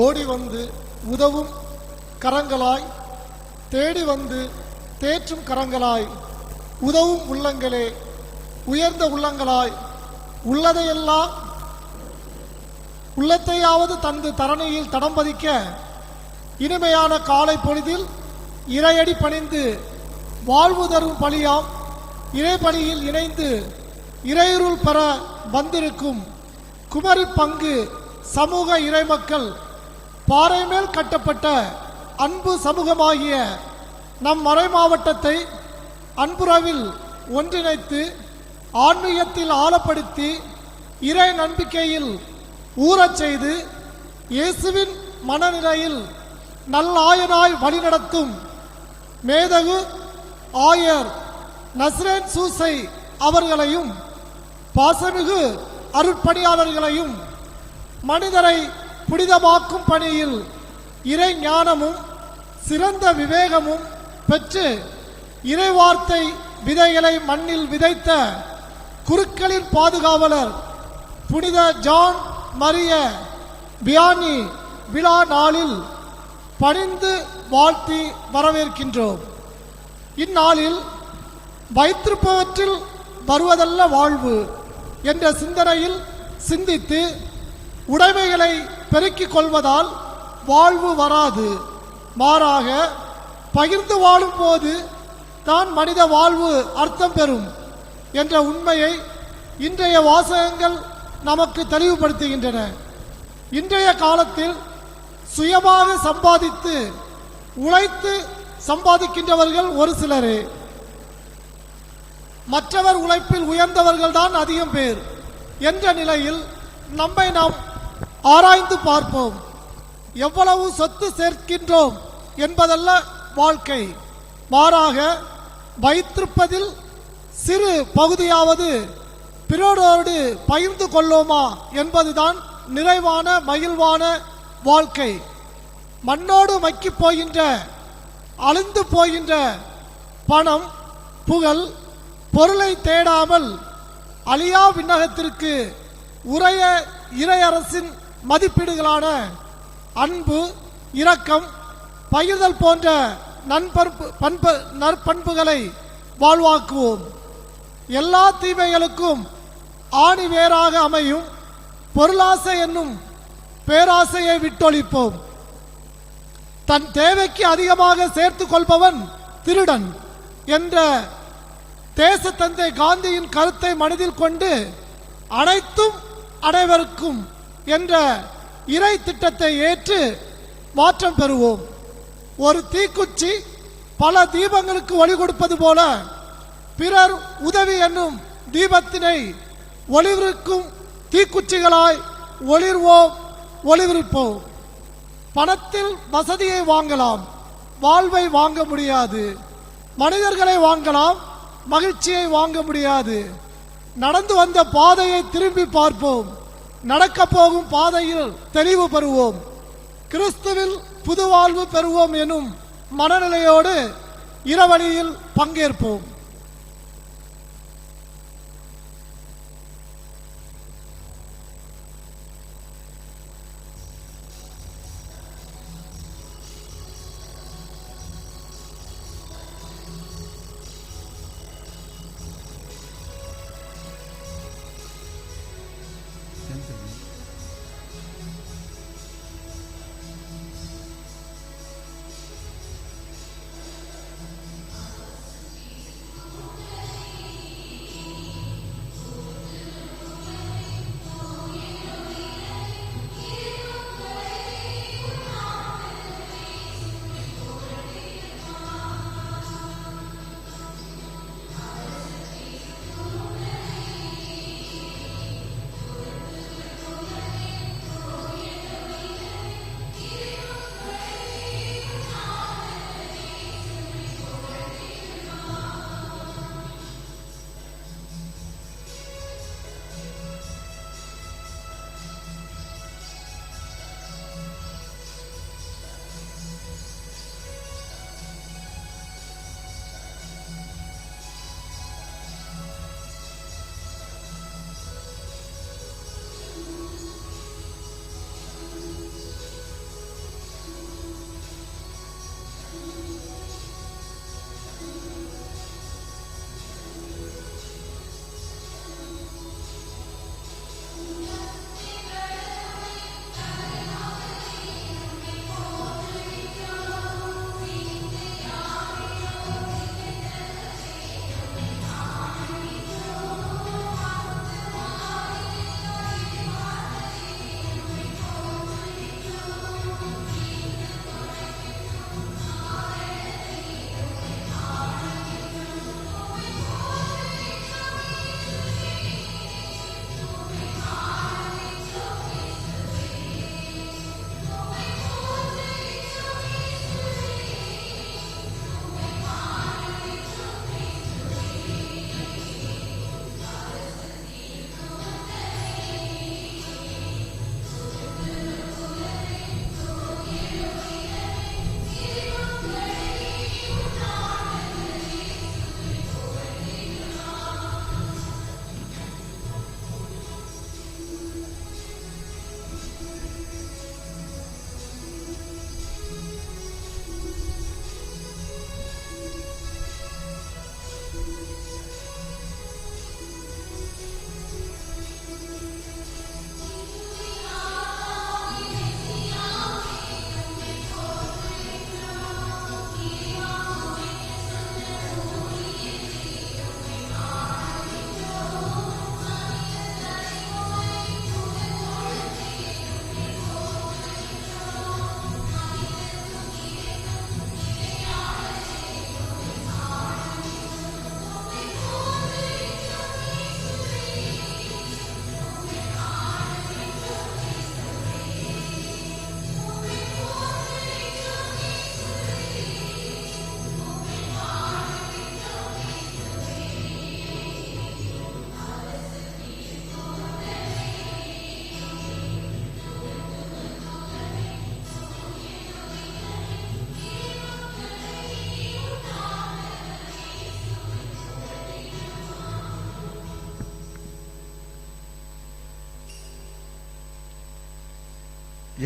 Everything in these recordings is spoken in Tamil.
ஓடி வந்து உதவும் கரங்களாய், தேடி வந்து தேற்றும் கரங்களாய், உதவும் உள்ளங்களே, உயர்ந்த உள்ளங்களாய், உள்ளதையெல்லாம் உள்ளத்தையாவது தந்து தரணியில் தடம் பதிக்க இனிமையான காலை பொழுதில் இறையடி பணிந்து வாழ்வு தரும் பலியாம் இறைபலியில் இணைந்து இறையுருள் பெற வந்திருக்கும் குமரி பங்கு சமூக இறைமக்கள், பாறை மேல் கட்டப்பட்ட அன்பு சமூகமாகிய நம் மறை மாவட்டத்தை அன்புறவில் ஒன்றிணைத்து ஆன்மீகத்தில் ஆழப்படுத்தி இறை நம்பிக்கையில் ஊறச் செய்து இயேசுவின் மனநிலையில் நல்லாயனாய் வழிநடத்தும் மேதகு ஆயர் நஸ்ரேன் சூசை அவர்களையும் பாசமிகு அருட்பணியாளர்களையும் மனிதரை புனிதமாக்கும் பணியில் இறை ஞானமும் சிறந்த விவேகமும் பெற்று இறைவார்த்தை விதைகளை மண்ணில் விதைத்த குருக்களின் பாதுகாவலர் புனித ஜான் மரிய வியானி விழா நாளில் பணிந்து வாழ்த்தி வரவேற்கின்றோம். இந்நாளில் வைத்திருப்பவற்றில் வருவதல்ல வாழ்வு என்ற சிந்தனையில் சிந்தித்து உடைமைகளை பெருக்கிக் கொள்வதால் வாழ்வு வராது, மாறாக பகிர்ந்து வாழும் போது தான் மனித வாழ்வு அர்த்தம் பெறும் என்ற உண்மையை இன்றைய வாசகங்கள் நமக்கு தெளிவுபடுத்துகின்றன. இன்றைய காலத்தில் சுயமாக சம்பாதித்து உழைத்து சம்பாதிக்கின்றவர்கள் ஒரு சிலரே, மற்றவர் உழைப்பில் உயர்ந்தவர்கள் தான் அதிகம் பேர் என்ற நிலையில் நம்மை நாம் ஆராய்ந்து பார்ப்போம். எவ்வளவு சொத்து சேர்க்கின்றோம் என்பதல்ல வாழ்க்கை, மாறாக வைத்திருப்பதில் சிறு பகுதியாவது பிறரோடு பகிர்ந்து கொள்ளோமா என்பதுதான் நிறைவான மகிழ்வான வாழ்க்கை. மண்ணோடு மக்கி போகின்ற அழிந்து போகின்ற பணம் புகழ் பொருளை தேடாமல் அழியா விண்ணகத்திற்கு உரைய இறையரசின் மதிப்பீடுகளான அன்பு, இரக்கம், பகிர்தல் போன்ற நற்பண்புகளை வாழ்வாக்குவோம். எல்லா தீமைகளுக்கும் ஆணி வேறாக அமையும் பொருளாசை என்னும் பேராசையை விட்டொழிப்போம். தன் தேவைக்கு அதிகமாக சேர்த்து கொள்பவன் திருடன் என்ற தேசத்தந்தை காந்தியின் கருத்தை மனதில் கொண்டு அனைத்தும் அனைவருக்கும் என்ற இறை திட்டத்தை ஏற்று மாற்றம் பெறுவோம். ஒரு தீக்குச்சி பல தீபங்களுக்கு ஒளி கொடுப்பது போல பிறர் உதவி என்னும் தீபத்தினை ஒளிவிருக்கும் தீக்குச்சிகளாய் ஒளிர்வோம், ஒளிவிருப்போம். பணத்தில் வசதியை வாங்கலாம், வாழ்வை வாங்க முடியாது. மனிதர்களை வாங்கலாம், மகிழ்ச்சியை வாங்க முடியாது. நடந்து வந்த பாதையை திரும்பி பார்ப்போம், நடக்க போகும் பாதையில் தெளிவு பெறுவோம். கிறிஸ்துவில் புது வாழ்வு பெறுவோம் எனும் மனநிலையோடு இரவழியில் பங்கேற்போம்.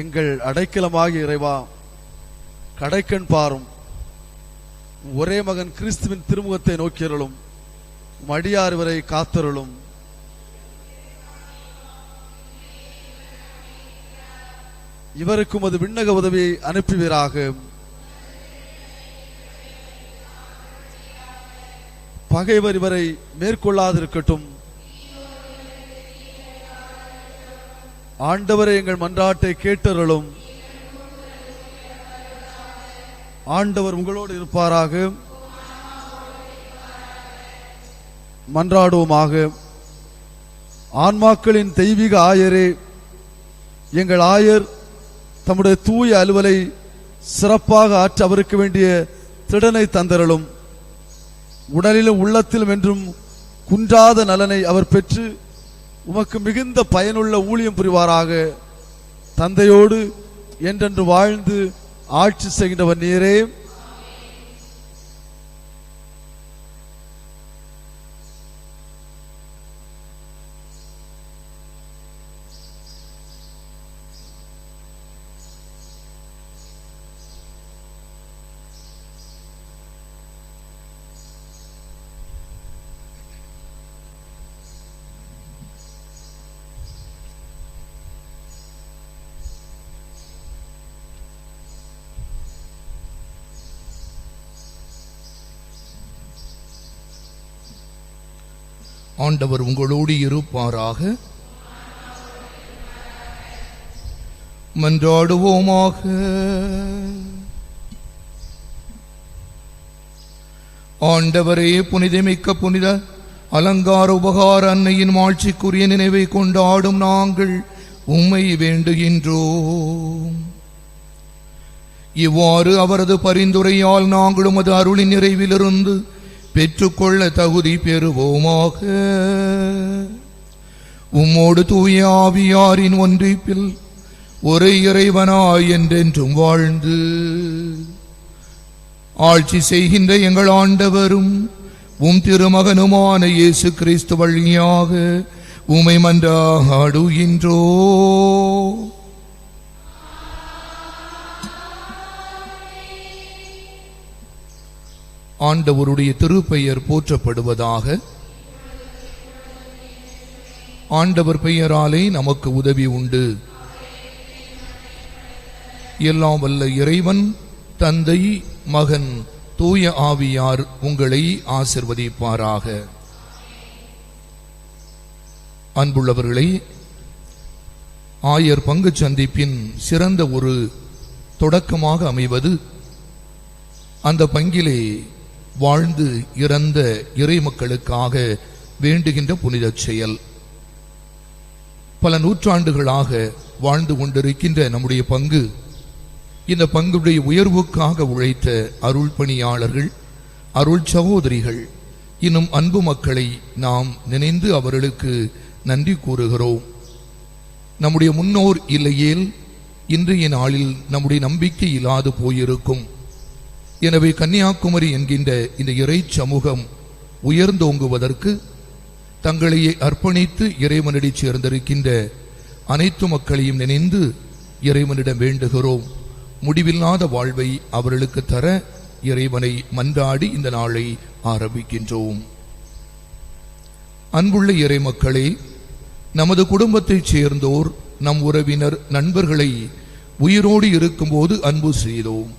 எங்கள் அடைக்கலமாகிய இறைவா, கடைக்கண் பாரும். ஒரே மகன் கிறிஸ்துவின் திருமுகத்தை நோக்கியருளும். அடியார் இவரை காத்தருளும். இவருக்கும் அது விண்ணக உதவியை அனுப்புவீராக. பகைவர் இவரை மேற்கொள்ளாதிருக்கட்டும். ஆண்டவரே, எங்கள் மன்றாட்டை கேட்டருளும். ஆண்டவர் உங்களோடு இருப்பாராக. மன்றாடுவோமாக. ஆன்மாக்களின் தெய்வீக ஆயரே, எங்கள் ஆயர் தம்முடைய தூய அலுவலை சிறப்பாக ஆற்ற அவருக்கு வேண்டிய திடனை தந்தருளும். உடலிலும் உள்ளத்திலும் என்றும் குன்றாத நலனை அவர் பெற்று உமக்கு மிகுந்த பயனுள்ள ஊழியம் புரிவாராக. தந்தையோடு என்றென்று வாழ்ந்து ஆட்சி செய்கின்றவர் நீரே. ஆண்டவர் உங்களோடு இருப்பாராக. மன்றாடுவோமாக. ஆண்டவரே, புனிதமிக்க புனித அலங்கார உபகார அன்னையின் மாட்சிக்குரிய நினைவை கொண்டாடும் நாங்கள் உம்மை வேண்டுகின்றோம். இவ்வாறு அவரது பரிந்துரையால் நாங்களும் அது அருளின் நிறைவிலிருந்து பெற்றுக்கொள்ள தகுதி பெறுவோமாக. உம்மோடு தூய ஆவியாரின் ஒன்றிப்பில் ஒரே இறைவனாய் என்றென்றும் வாழ்ந்து ஆட்சி செய்கின்ற எங்கள் ஆண்டவரும் உம் திருமகனுமான இயேசு கிறிஸ்து வழியாக உம்மை மன்றாடுகின்றோம். ஆண்டவருடைய திருப்பெயர் போற்றப்படுவதாக. ஆண்டவர் பெயராலே நமக்கு உதவி உண்டு. எல்லாம் வல்ல இறைவன் தந்தை, மகன், தூய ஆவியார் உங்களை ஆசிர்வதிப்பாராக. அன்புள்ளவர்களே, ஆயர் பங்கு சந்திப்பின் சிறந்த ஒரு தொடக்கமாக அமைவது அந்த பங்கிலே வாழ்ந்து இறந்த இறை மக்களுக்காக வேண்டுகின்ற புனித செயல். பல நூற்றாண்டுகளாக வாழ்ந்து கொண்டிருக்கின்ற நம்முடைய பங்கு, இந்த பங்குடைய உயர்வுக்காக உழைத்த அருள் பணியாளர்கள், அருள் சகோதரிகள், இன்னும் அன்பு மக்களை நாம் நினைந்து அவர்களுக்கு நன்றி கூறுகிறோம். நம்முடைய முன்னோர் இல்லையேல் இன்றைய நாளில் நம்முடைய நம்பிக்கை இல்லாது போயிருக்கும். எனவே கன்னியாகுமரி என்கின்ற இந்த இறை சமூகம் உயர்ந்தோங்குவதற்கு தங்களையே அர்ப்பணித்து இறைவனிடம் சேர்ந்திருக்கின்ற அனைத்து மக்களையும் நினைந்து இறைவனிடம் வேண்டுகிறோம். முடிவில்லாத வாழ்வை அவர்களுக்கு தர இறைவனை மன்றாடி இந்த நாளை ஆரம்பிக்கின்றோம். அன்புள்ள இறை மக்களே, நமது குடும்பத்தைச் சேர்ந்தோர், நம் உறவினர், நண்பர்களை உயிரோடு இருக்கும்போது அன்பு செய்தோம்.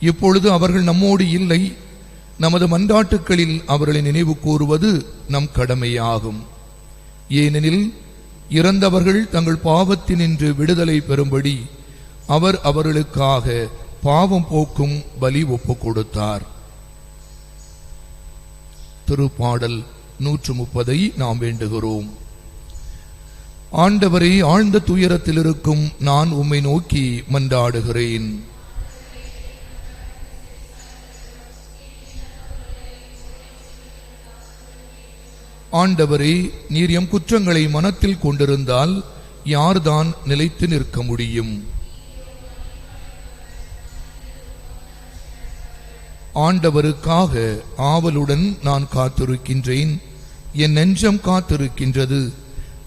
இப்பொழுது அவர்கள் நம்மோடு இல்லை. நமது மன்றாட்டுக்களில் அவர்களை நினைவு கூறுவது நம் கடமையாகும். ஏனெனில் இறந்தவர்கள் தங்கள் பாவத்தினின்று விடுதலை பெறும்படி அவர் அவர்களுக்காக பாவம் போக்கும் பலி ஒப்புக் கொடுத்தார். திருப்பாடல் 130 நாம் வேண்டுகிறோம். ஆண்டவரே, ஆழ்ந்த துயரத்தில் இருக்கும் நான் உம்மை நோக்கி மன்றாடுகிறேன். ஆண்டவரே, நீர் எம் குற்றங்களை மனத்தில் கொண்டிருந்தால் யார்தான் நிலைத்து நிற்க முடியும்? ஆண்டவருக்காக ஆவலுடன் நான் காத்திருக்கின்றேன். என் நெஞ்சம் காத்திருக்கின்றது.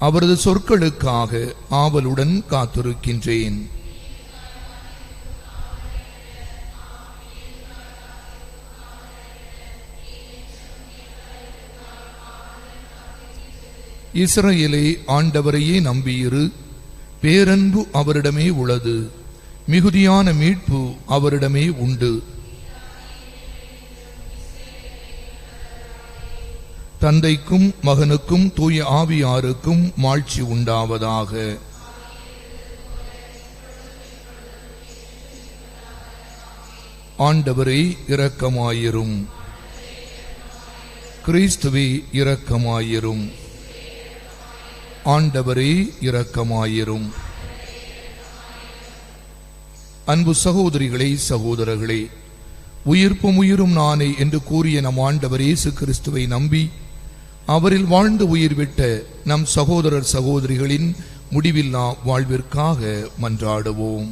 அவரது சொற்களுக்காக ஆவலுடன் காத்திருக்கின்றேன். இஸ்ரவேலே, ஆண்டவரையே நம்பியிரு. பேரன்பு அவரிடமே உள்ளது, மிகுதியான மீட்பு அவரிடமே உண்டு. தந்தைக்கும் மகனுக்கும் தூய ஆவியாருக்கும் மாட்சி உண்டாவதாக. ஆண்டவரே இரக்கமாயிரும். கிறிஸ்துவே இரக்கமாயிரும். ஆண்டவரே இரக்கமாயிரும். அன்பு சகோதரிகளே, சகோதரர்களே, உயிர்ப்பும் உயிரும் நானே என்று கூறிய நம் ஆண்டவர் இயேசு கிறிஸ்துவை நம்பி அவரில் வாழ்ந்து உயிர் விட்ட நம் சகோதரர் சகோதரிகளின் முடிவில்லா வாழ்விற்காக மன்றாடுவோம்.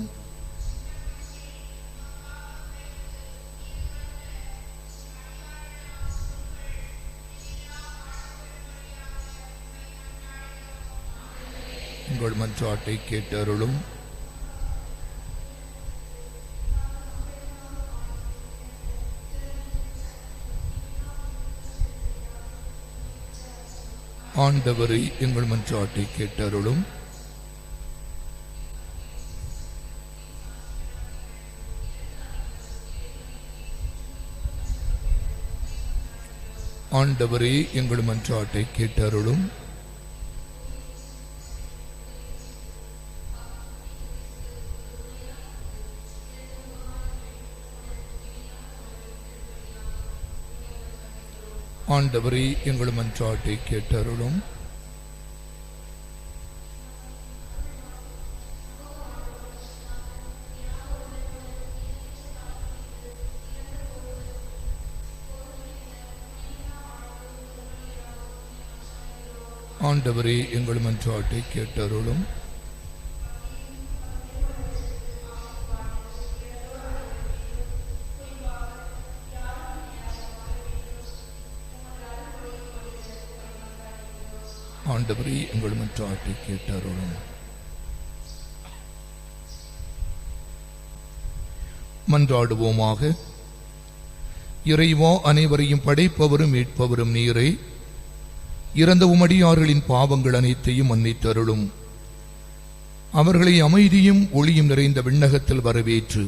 உங்கள் மன்றாட்டை கேட்டருளும். ஆண்டவரை எங்கள் மன்றாட்டை கேட்டருளும். ஆண்டவரே எங்கள் மன்றாட்டை கேட்டருளும். ஆண்டவரே எங்கள் மன்றாட்டை கேட்டருளும். ஆண்டவரே எங்கள் மன்றாட்டை கேட்டருளும். ஆண்டவரே எங்கள் மன்றாட்டை கேட்டருளும். மன்றாடுவோமாக. இறைவா, அனைவரையும் படைப்பவரும் மீட்பவரும் நீரே. இறந்த உமடியார்களின் பாவங்கள் அனைத்தையும் மன்னித்தருளும். அவர்களை அமைதியும் ஒளியும் நிறைந்த விண்ணகத்தில் வரவேற்று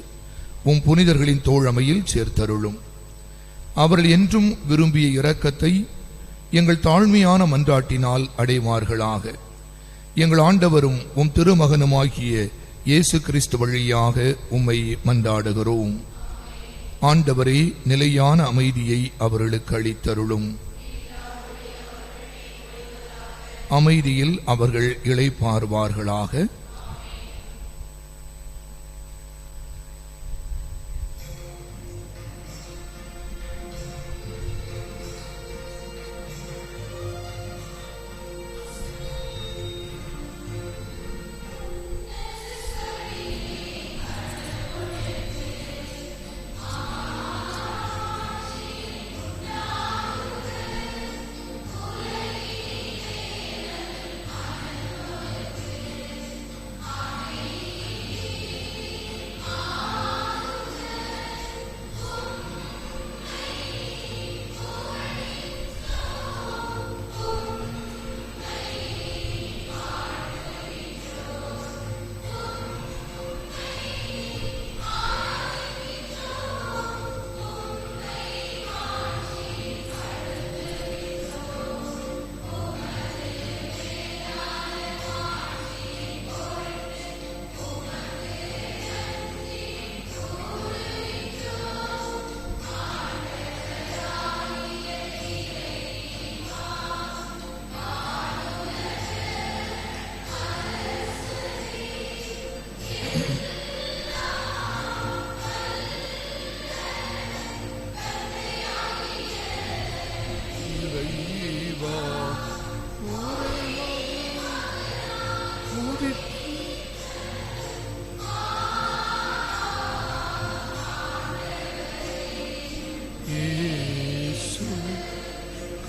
உம் புனிதர்களின் தோழமையில் சேர்த்தருளும். அவர்கள் என்றும் விரும்பிய இரக்கத்தை எங்கள் தாழ்மையான மன்றாட்டினால் அடைவார்களாக. எங்கள் ஆண்டவரும் உம் திருமகனுமாகிய இயேசு கிறிஸ்து வழியாக உம்மை மன்றாடுகிறோம். ஆண்டவரே, நிலையான அமைதியை அவர்களுக்கு அளித்தருளும். அமைதியில் அவர்கள் இளைப்பாறுவார்களாக.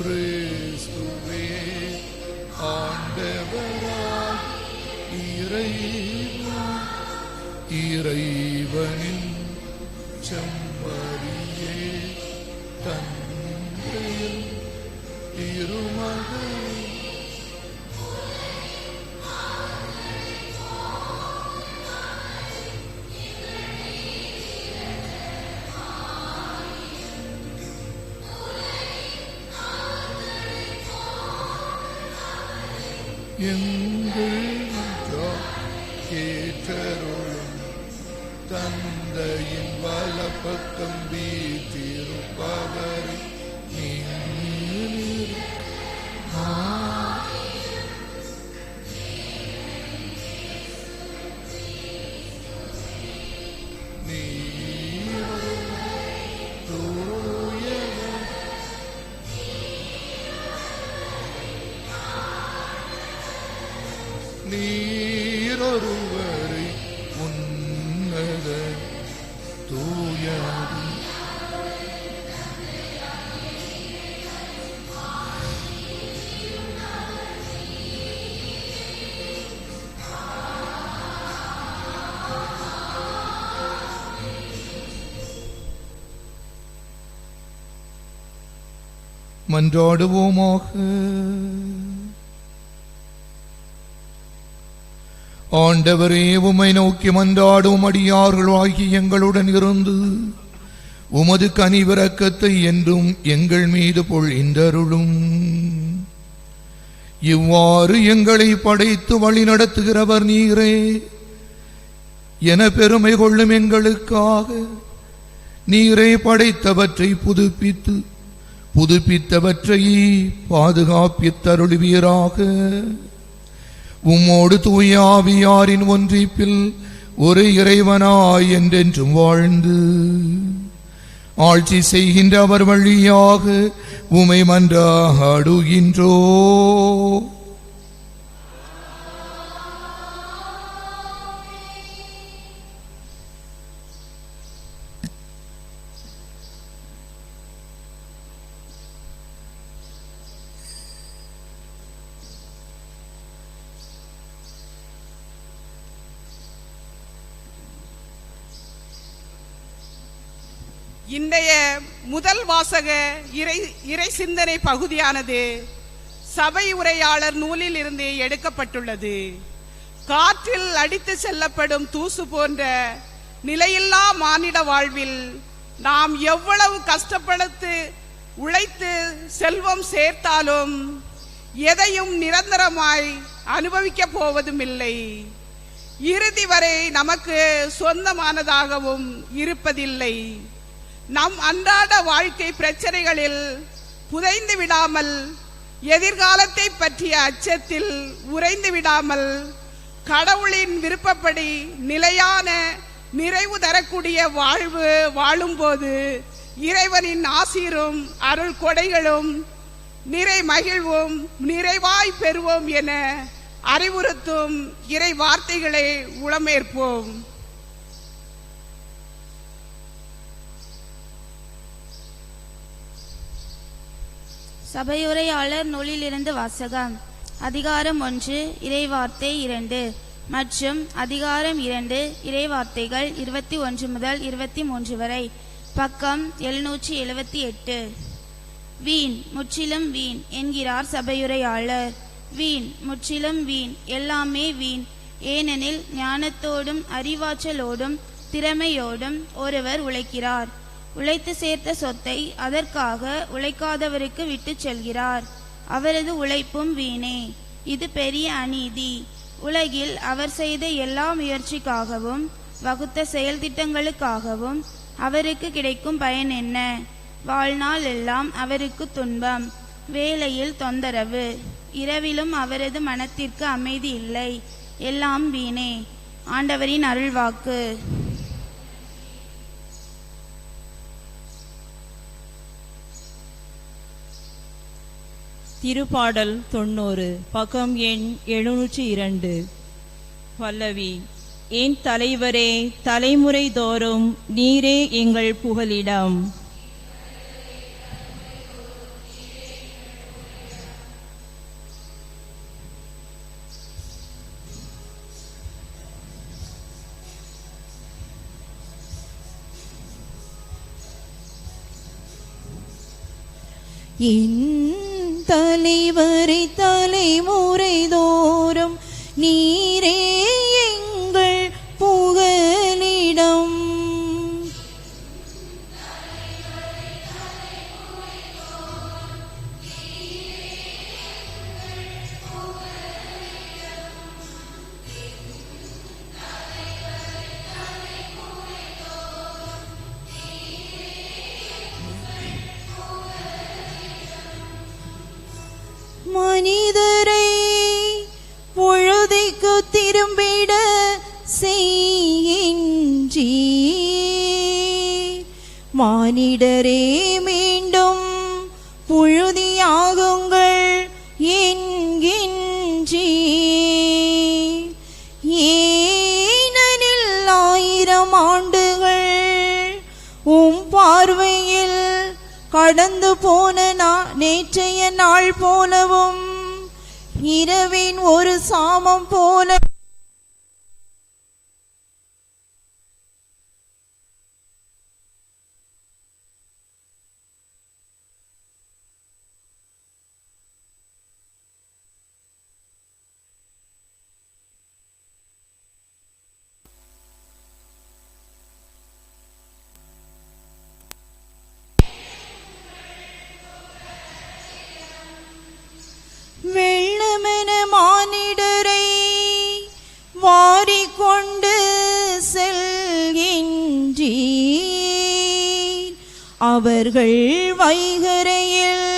கிறிஸ்துவே ஆண்டவராய் இறைவனின் செம்மறியே தந்தையில் திருமகள் எங்கள் கேற்றருளும் தந்தையின் வலப்பக்கம் வீற்றிருப்பவரை நீரொருவரை உன்னத தூயது மன்றாடுவோமாக. ஆண்டவரே, உம்மை நோக்கி மன்றாடும் அடியார்கள் ஆகி எங்களுடன் இருந்து உமது கனிவிரக்கத்தை என்றும் எங்கள் மீது பொழிந்தருளும். இவ்வாறு எங்களை படைத்து வழி நடத்துகிறவர் நீரே என பெருமை கொள்ளும் எங்களுக்காக நீரே படைத்தவற்றை புதுப்பித்தவற்றை பாதுகாப்பித்தருளுவீராக. உம்மோடு தூய ஆவியாரின் ஒன்றிப்பில் ஒரு இறைவனாய் என்றென்றும் வாழ்ந்து ஆட்சி செய்கின்ற அவர் வழியாக உமை மன்றாடுகின்றோ. இன்றைய முதல் வாசக இறை சிந்தனை பகுதியானது சபை உரையாளர் நூலில் இருந்து எடுக்கப்பட்டுள்ளது. காற்றில் அடித்து செல்லப்படும் தூசு போன்ற நிலையில்லா மானிட வாழ்வில் நாம் எவ்வளவு கஷ்டப்பட்டு உழைத்து செல்வம் சேர்த்தாலும் எதையும் நிரந்தரமாய் அனுபவிக்க போவதும் இல்லை. இறுதி வரை நமக்கு சொந்தமானதாகவும் இருப்பதில்லை. நம் அன்றாட வாழ்க்கை பிரச்சனைகளில் புதைந்து விடாமல், எதிர்காலத்தை பற்றிய அச்சத்தில் உறைந்து விடாமல், கடவுளின் விருப்பப்படி நிலையான நிறைவு தரக்கூடிய வாழ்வு வாழும்போது இறைவனின் ஆசீரும் அருள் கொடைகளும் நிறை மகிழ்வும் நிறைவாய் பெறுவோம் என அறிவுறுத்தும் இறை வார்த்தைகளை உளமேற்போம். சபையுரையாளர் நூலிலிருந்து வாசகம். அதிகாரம் 1 இறைவார்த்தை 2 மற்றும் அதிகாரம் 2 இறைவார்த்தைகள் 21 முதல் 23 வரை. பக்கம் 778. வீண், முற்றிலும் வீண் என்கிறார் சபையுரையாளர். வீண், முற்றிலும் வீண், எல்லாமே வீண். ஏனெனில் ஞானத்தோடும் அறிவாற்றலோடும் திறமையோடும் ஒருவர் உழைக்கிறார். உழைத்து சேர்த்த சொத்தை அதற்காக உழைக்காதவருக்கு விட்டு செல்கிறார். அவரது உழைப்பும் வீணே. இது பெரிய அநீதி. உலகில் அவர் செய்த எல்லா முயற்சிக்காகவும் வகுத்த செயல் திட்டங்களுக்காகவும் அவருக்கு கிடைக்கும் பயன் என்ன? வாழ்நாள் எல்லாம் அவருக்கு துன்பம், வேலையில் தொந்தரவு, இரவிலும் அவரது மனத்திற்கு அமைதி இல்லை. எல்லாம் வீணே. ஆண்டவரின் அருள்வாக்கு. திருப்பாடல் 90 பக்கம் எண் 702. பல்லவி. என் தலைவரே, தலைமுறை தோறும் நீரே எங்கள் புகலிடம். தலைவரை தலைமுறை தோறும் நீரே எங்கள் புகலிடம். மானிடரே மீண்டும் புழுதியாகுங்கள் என்கின்றீர். ஏனெனில் 1000 ஆண்டுகள் உம் பார்வையில் கடந்து போன நேற்றைய நாள் போலவும் இரவின் ஒரு சாமம் போல வெள்ளமென மானிடரை வாரிக்கொண்டு செல்கின்றீர். அவர்கள் வைகரையில்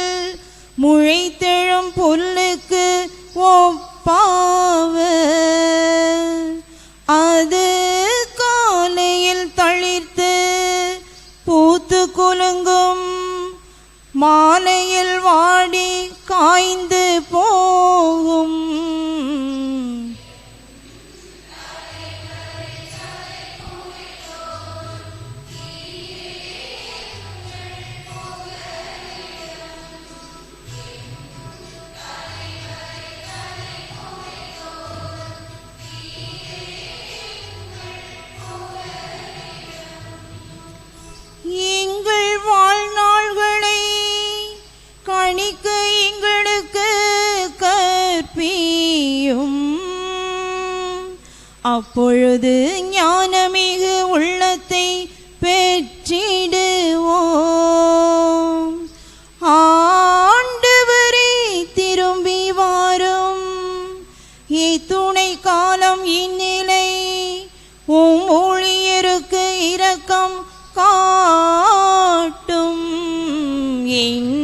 முளைத்தெழும் புல்லுக்கு ஒப்பாவர். அது காலையில் தளிர்த்து பூத்து குலுங்கும், மாலையில் வாடி காய்ந்து போகும். எங்கள் வாழ்நாள்களை கணிக்க எங்களுக்கு கற்பியும். அப்பொழுது ஞானமிகு உள்ளத்தை பெற்றிடுவோம். ஆண்டவரே திரும்பி வாரும். இத்துணை காலம் இந்நிலை உம் ஊழியருக்கு இரக்கம் காட்டும். என்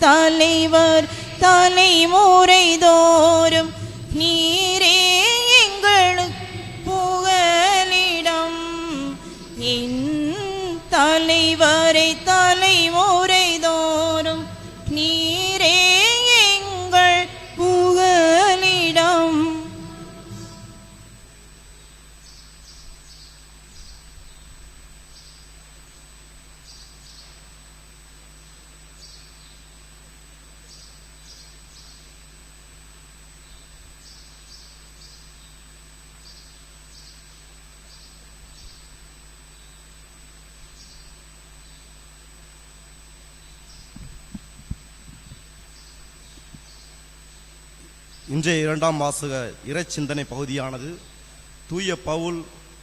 தலைவர் தலைமுறை தோறும் நீரே எங்களுக்கு புகலிடம். என் தலைவரை தலைமுறை தோறும் நீரே எங்கள் புகலிடம். இன்றைய 2ஆம் வாசக இறைச்சிந்தனை பகுதியானது தூய பவுல்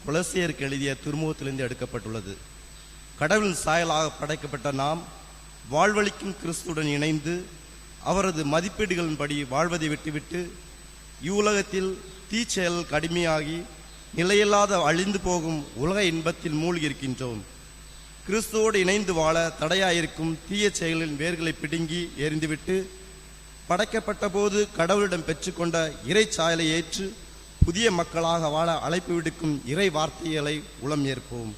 கொலோசியருக்கு எழுதிய திருமுகத்திலிருந்து எடுக்கப்பட்டுள்ளது. கடவுளின் சாயலாக படைக்கப்பட்ட நாம் வாழ்வளிக்கும் கிறிஸ்துடன் இணைந்து அவரது மதிப்பீடுகளின்படி வாழ்வதை விட்டுவிட்டு இவ்வுலகத்தில் தீச்செயல் கடுமையாகி நிலையில்லாத அழிந்து போகும் உலக இன்பத்தில் மூழ்கி இருக்கின்றோம். கிறிஸ்துவோடு இணைந்து வாழ தடையாயிருக்கும் தீய செயல்களின் வேர்களை பிடுங்கி எறிந்துவிட்டு படைக்கப்பட்ட போது கடவுளிடம் பெற்றுக்கொண்ட இறை சாயலை ஏற்று புதிய மக்களாக வாழ அழைப்பு விடுக்கும் இறை வார்த்தைகளை உளம் ஏற்போம்.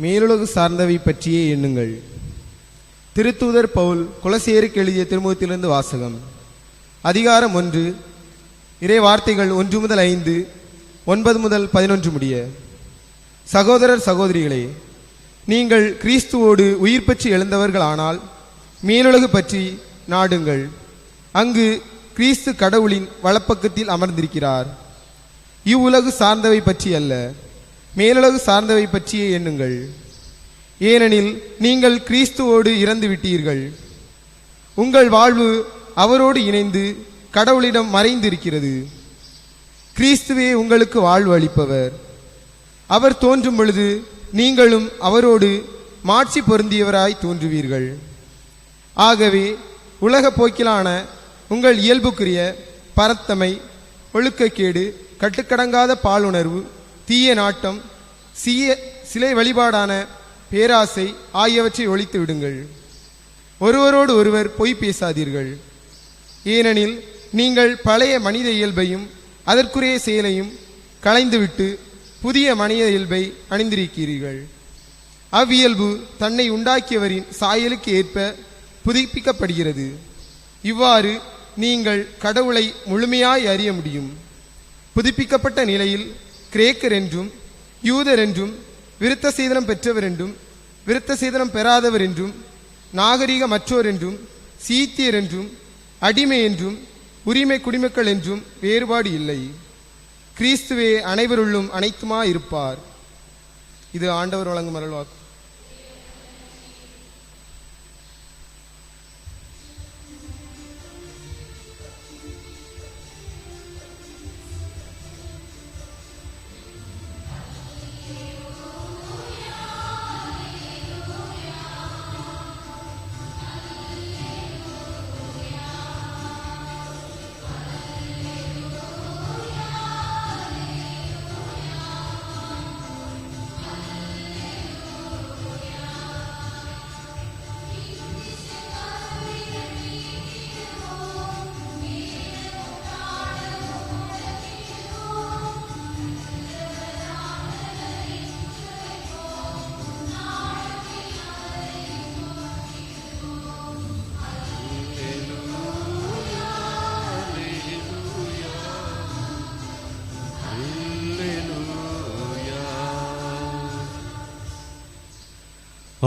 மேலுலகு சார்ந்தவை பற்றியே எண்ணுங்கள். திருத்தூதர் பவுல் கொலோசியருக்கு எழுதிய திருமுகத்திலிருந்து வாசகம். அதிகாரம் 1, இறை வார்த்தைகள் 1 முதல் 5, 9 முதல் 11 முடிய. சகோதரர் சகோதரிகளே, நீங்கள் கிறிஸ்துவோடு உயிர் பெற்று எழுந்தவர்களானால் மேலுலகு பற்றி நாடுங்கள். அங்கு கிறிஸ்து கடவுளின் வலப்பக்கத்தில் அமர்ந்திருக்கிறார். இவ்வுலகு சார்ந்தவை பற்றி அல்ல, மேலுலகு சார்ந்தவை பற்றியே எண்ணுங்கள். ஏனெனில் நீங்கள் கிறிஸ்துவோடு இறந்து விட்டீர்கள். உங்கள் வாழ்வு அவரோடு இணைந்து கடவுளிடம் மறைந்திருக்கிறது. கிறிஸ்துவே உங்களுக்கு வாழ்வு அளிப்பவர். அவர் தோன்றும் பொழுது நீங்களும் அவரோடு மாட்சி பொருந்தியவராய் தோன்றுவீர்கள். ஆகவே உலக போக்கிலான உங்கள் இயல்புக்குரிய பரத்தமை, ஒழுக்கக்கேடு, கட்டுக்கடங்காத பாலுணர்வு, தீய நாட்டம், சிலை வழிபாடான பேராசை ஆகியவற்றை ஒழித்து விடுங்கள். ஒருவரோடு ஒருவர் பொய் பேசாதீர்கள். ஏனெனில் நீங்கள் பழைய மனித இயல்பையும் அதற்குரிய செயலையும் களைந்துவிட்டு புதிய மனித இயல்பை அணிந்திருக்கிறீர்கள். அவ்வியல்பு தன்னை உண்டாக்கியவரின் சாயலுக்கு ஏற்ப புதுப்பிக்கப்படுகிறது. இவ்வாறு நீங்கள் கடவுளை முழுமையாய் அறிய முடியும். புதுப்பிக்கப்பட்ட நிலையில் கிரேக்கர் என்றும் யூதர் என்றும் விருத்த சேதனம் பெற்றவர் என்றும் விருத்த சேதனம் பெறாதவர் என்றும் நாகரிகமற்றோர் என்றும் சீத்தியர் என்றும் அடிமை என்றும் உரிமை குடிமக்கள் என்றும் வேறுபாடு இல்லை. கிறிஸ்துவே அனைவருள்ளும் அனைத்துமாய் இருப்பார். இது ஆண்டவர் வழங்கும் அருள்வாக்கு.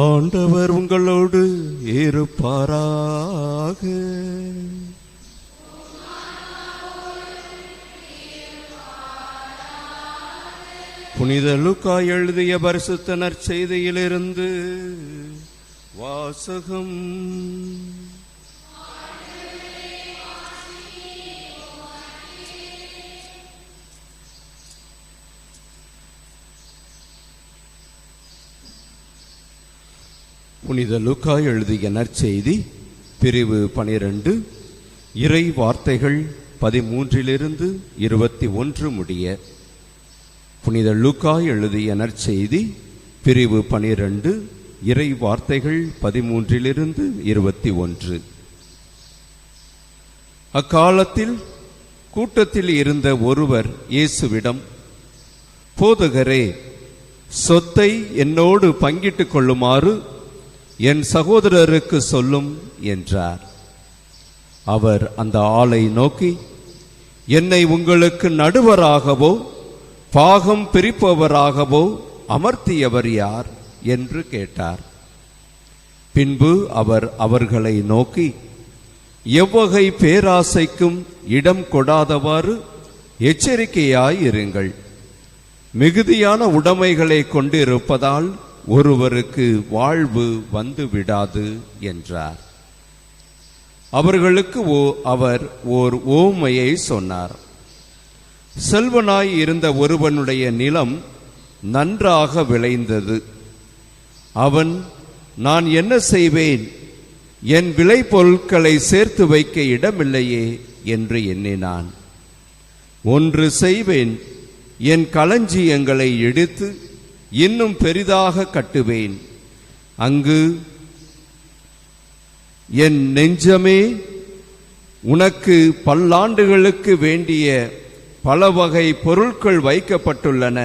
ஆண்டவர் உங்களோடு இருப்பாராக. புனித லூக்கா எழுதிய பரிசுத்த நற்செய்தியிலிருந்து வாசகம். புனித லூக்கா எழுதிய நற்செய்தி பிரிவு 12 இறை வார்த்தைகள் 13 21 முடிய. புனித லூக்கா எழுதிய நற்செய்தி பிரிவு 12 இறை வார்த்தைகள் 13 21. அக்காலத்தில் கூட்டத்தில் இருந்த ஒருவர் இயேசுவிடம், போதகரே, சொத்தை என்னோடு பங்கிட்டுக் கொள்ளுமாறு என் சகோதரருக்கு சொல்லும் என்றார். அவர் அந்த ஆளை நோக்கி, என்னை உங்களுக்கு நடுவராகவோ பாகம் பிரிப்பவராகவோ அமர்த்தியவர் யார் என்று கேட்டார். பின்பு அவர் அவர்களை நோக்கி, எவ்வகை பேராசைக்கும் இடம் கொடாதவாறு எச்சரிக்கையாயிருங்கள். மிகுதியான உடைமைகளை கொண்டிருப்பதால் ஒருவருக்கு வாழ்வு வந்து விடாது என்றார். அவர்களுக்கு அவர் ஓர் ஓமையை சொன்னார். செல்வனாய் இருந்த ஒருவனுடைய நிலம் நன்றாக விளைந்தது. அவன், நான் என்ன செய்வேன், என் விளை பொருட்களை சேர்த்து வைக்க இடமில்லையே என்று எண்ணினான். ஒன்று செய்வேன், என் களஞ்சியங்களை எடுத்து இன்னும் பெரிதாக கட்டுவேன். அங்கு என் நெஞ்சமே, உனக்கு பல்லாண்டுகளுக்கு வேண்டிய பல வகை பொருட்கள் வைக்கப்பட்டுள்ளன.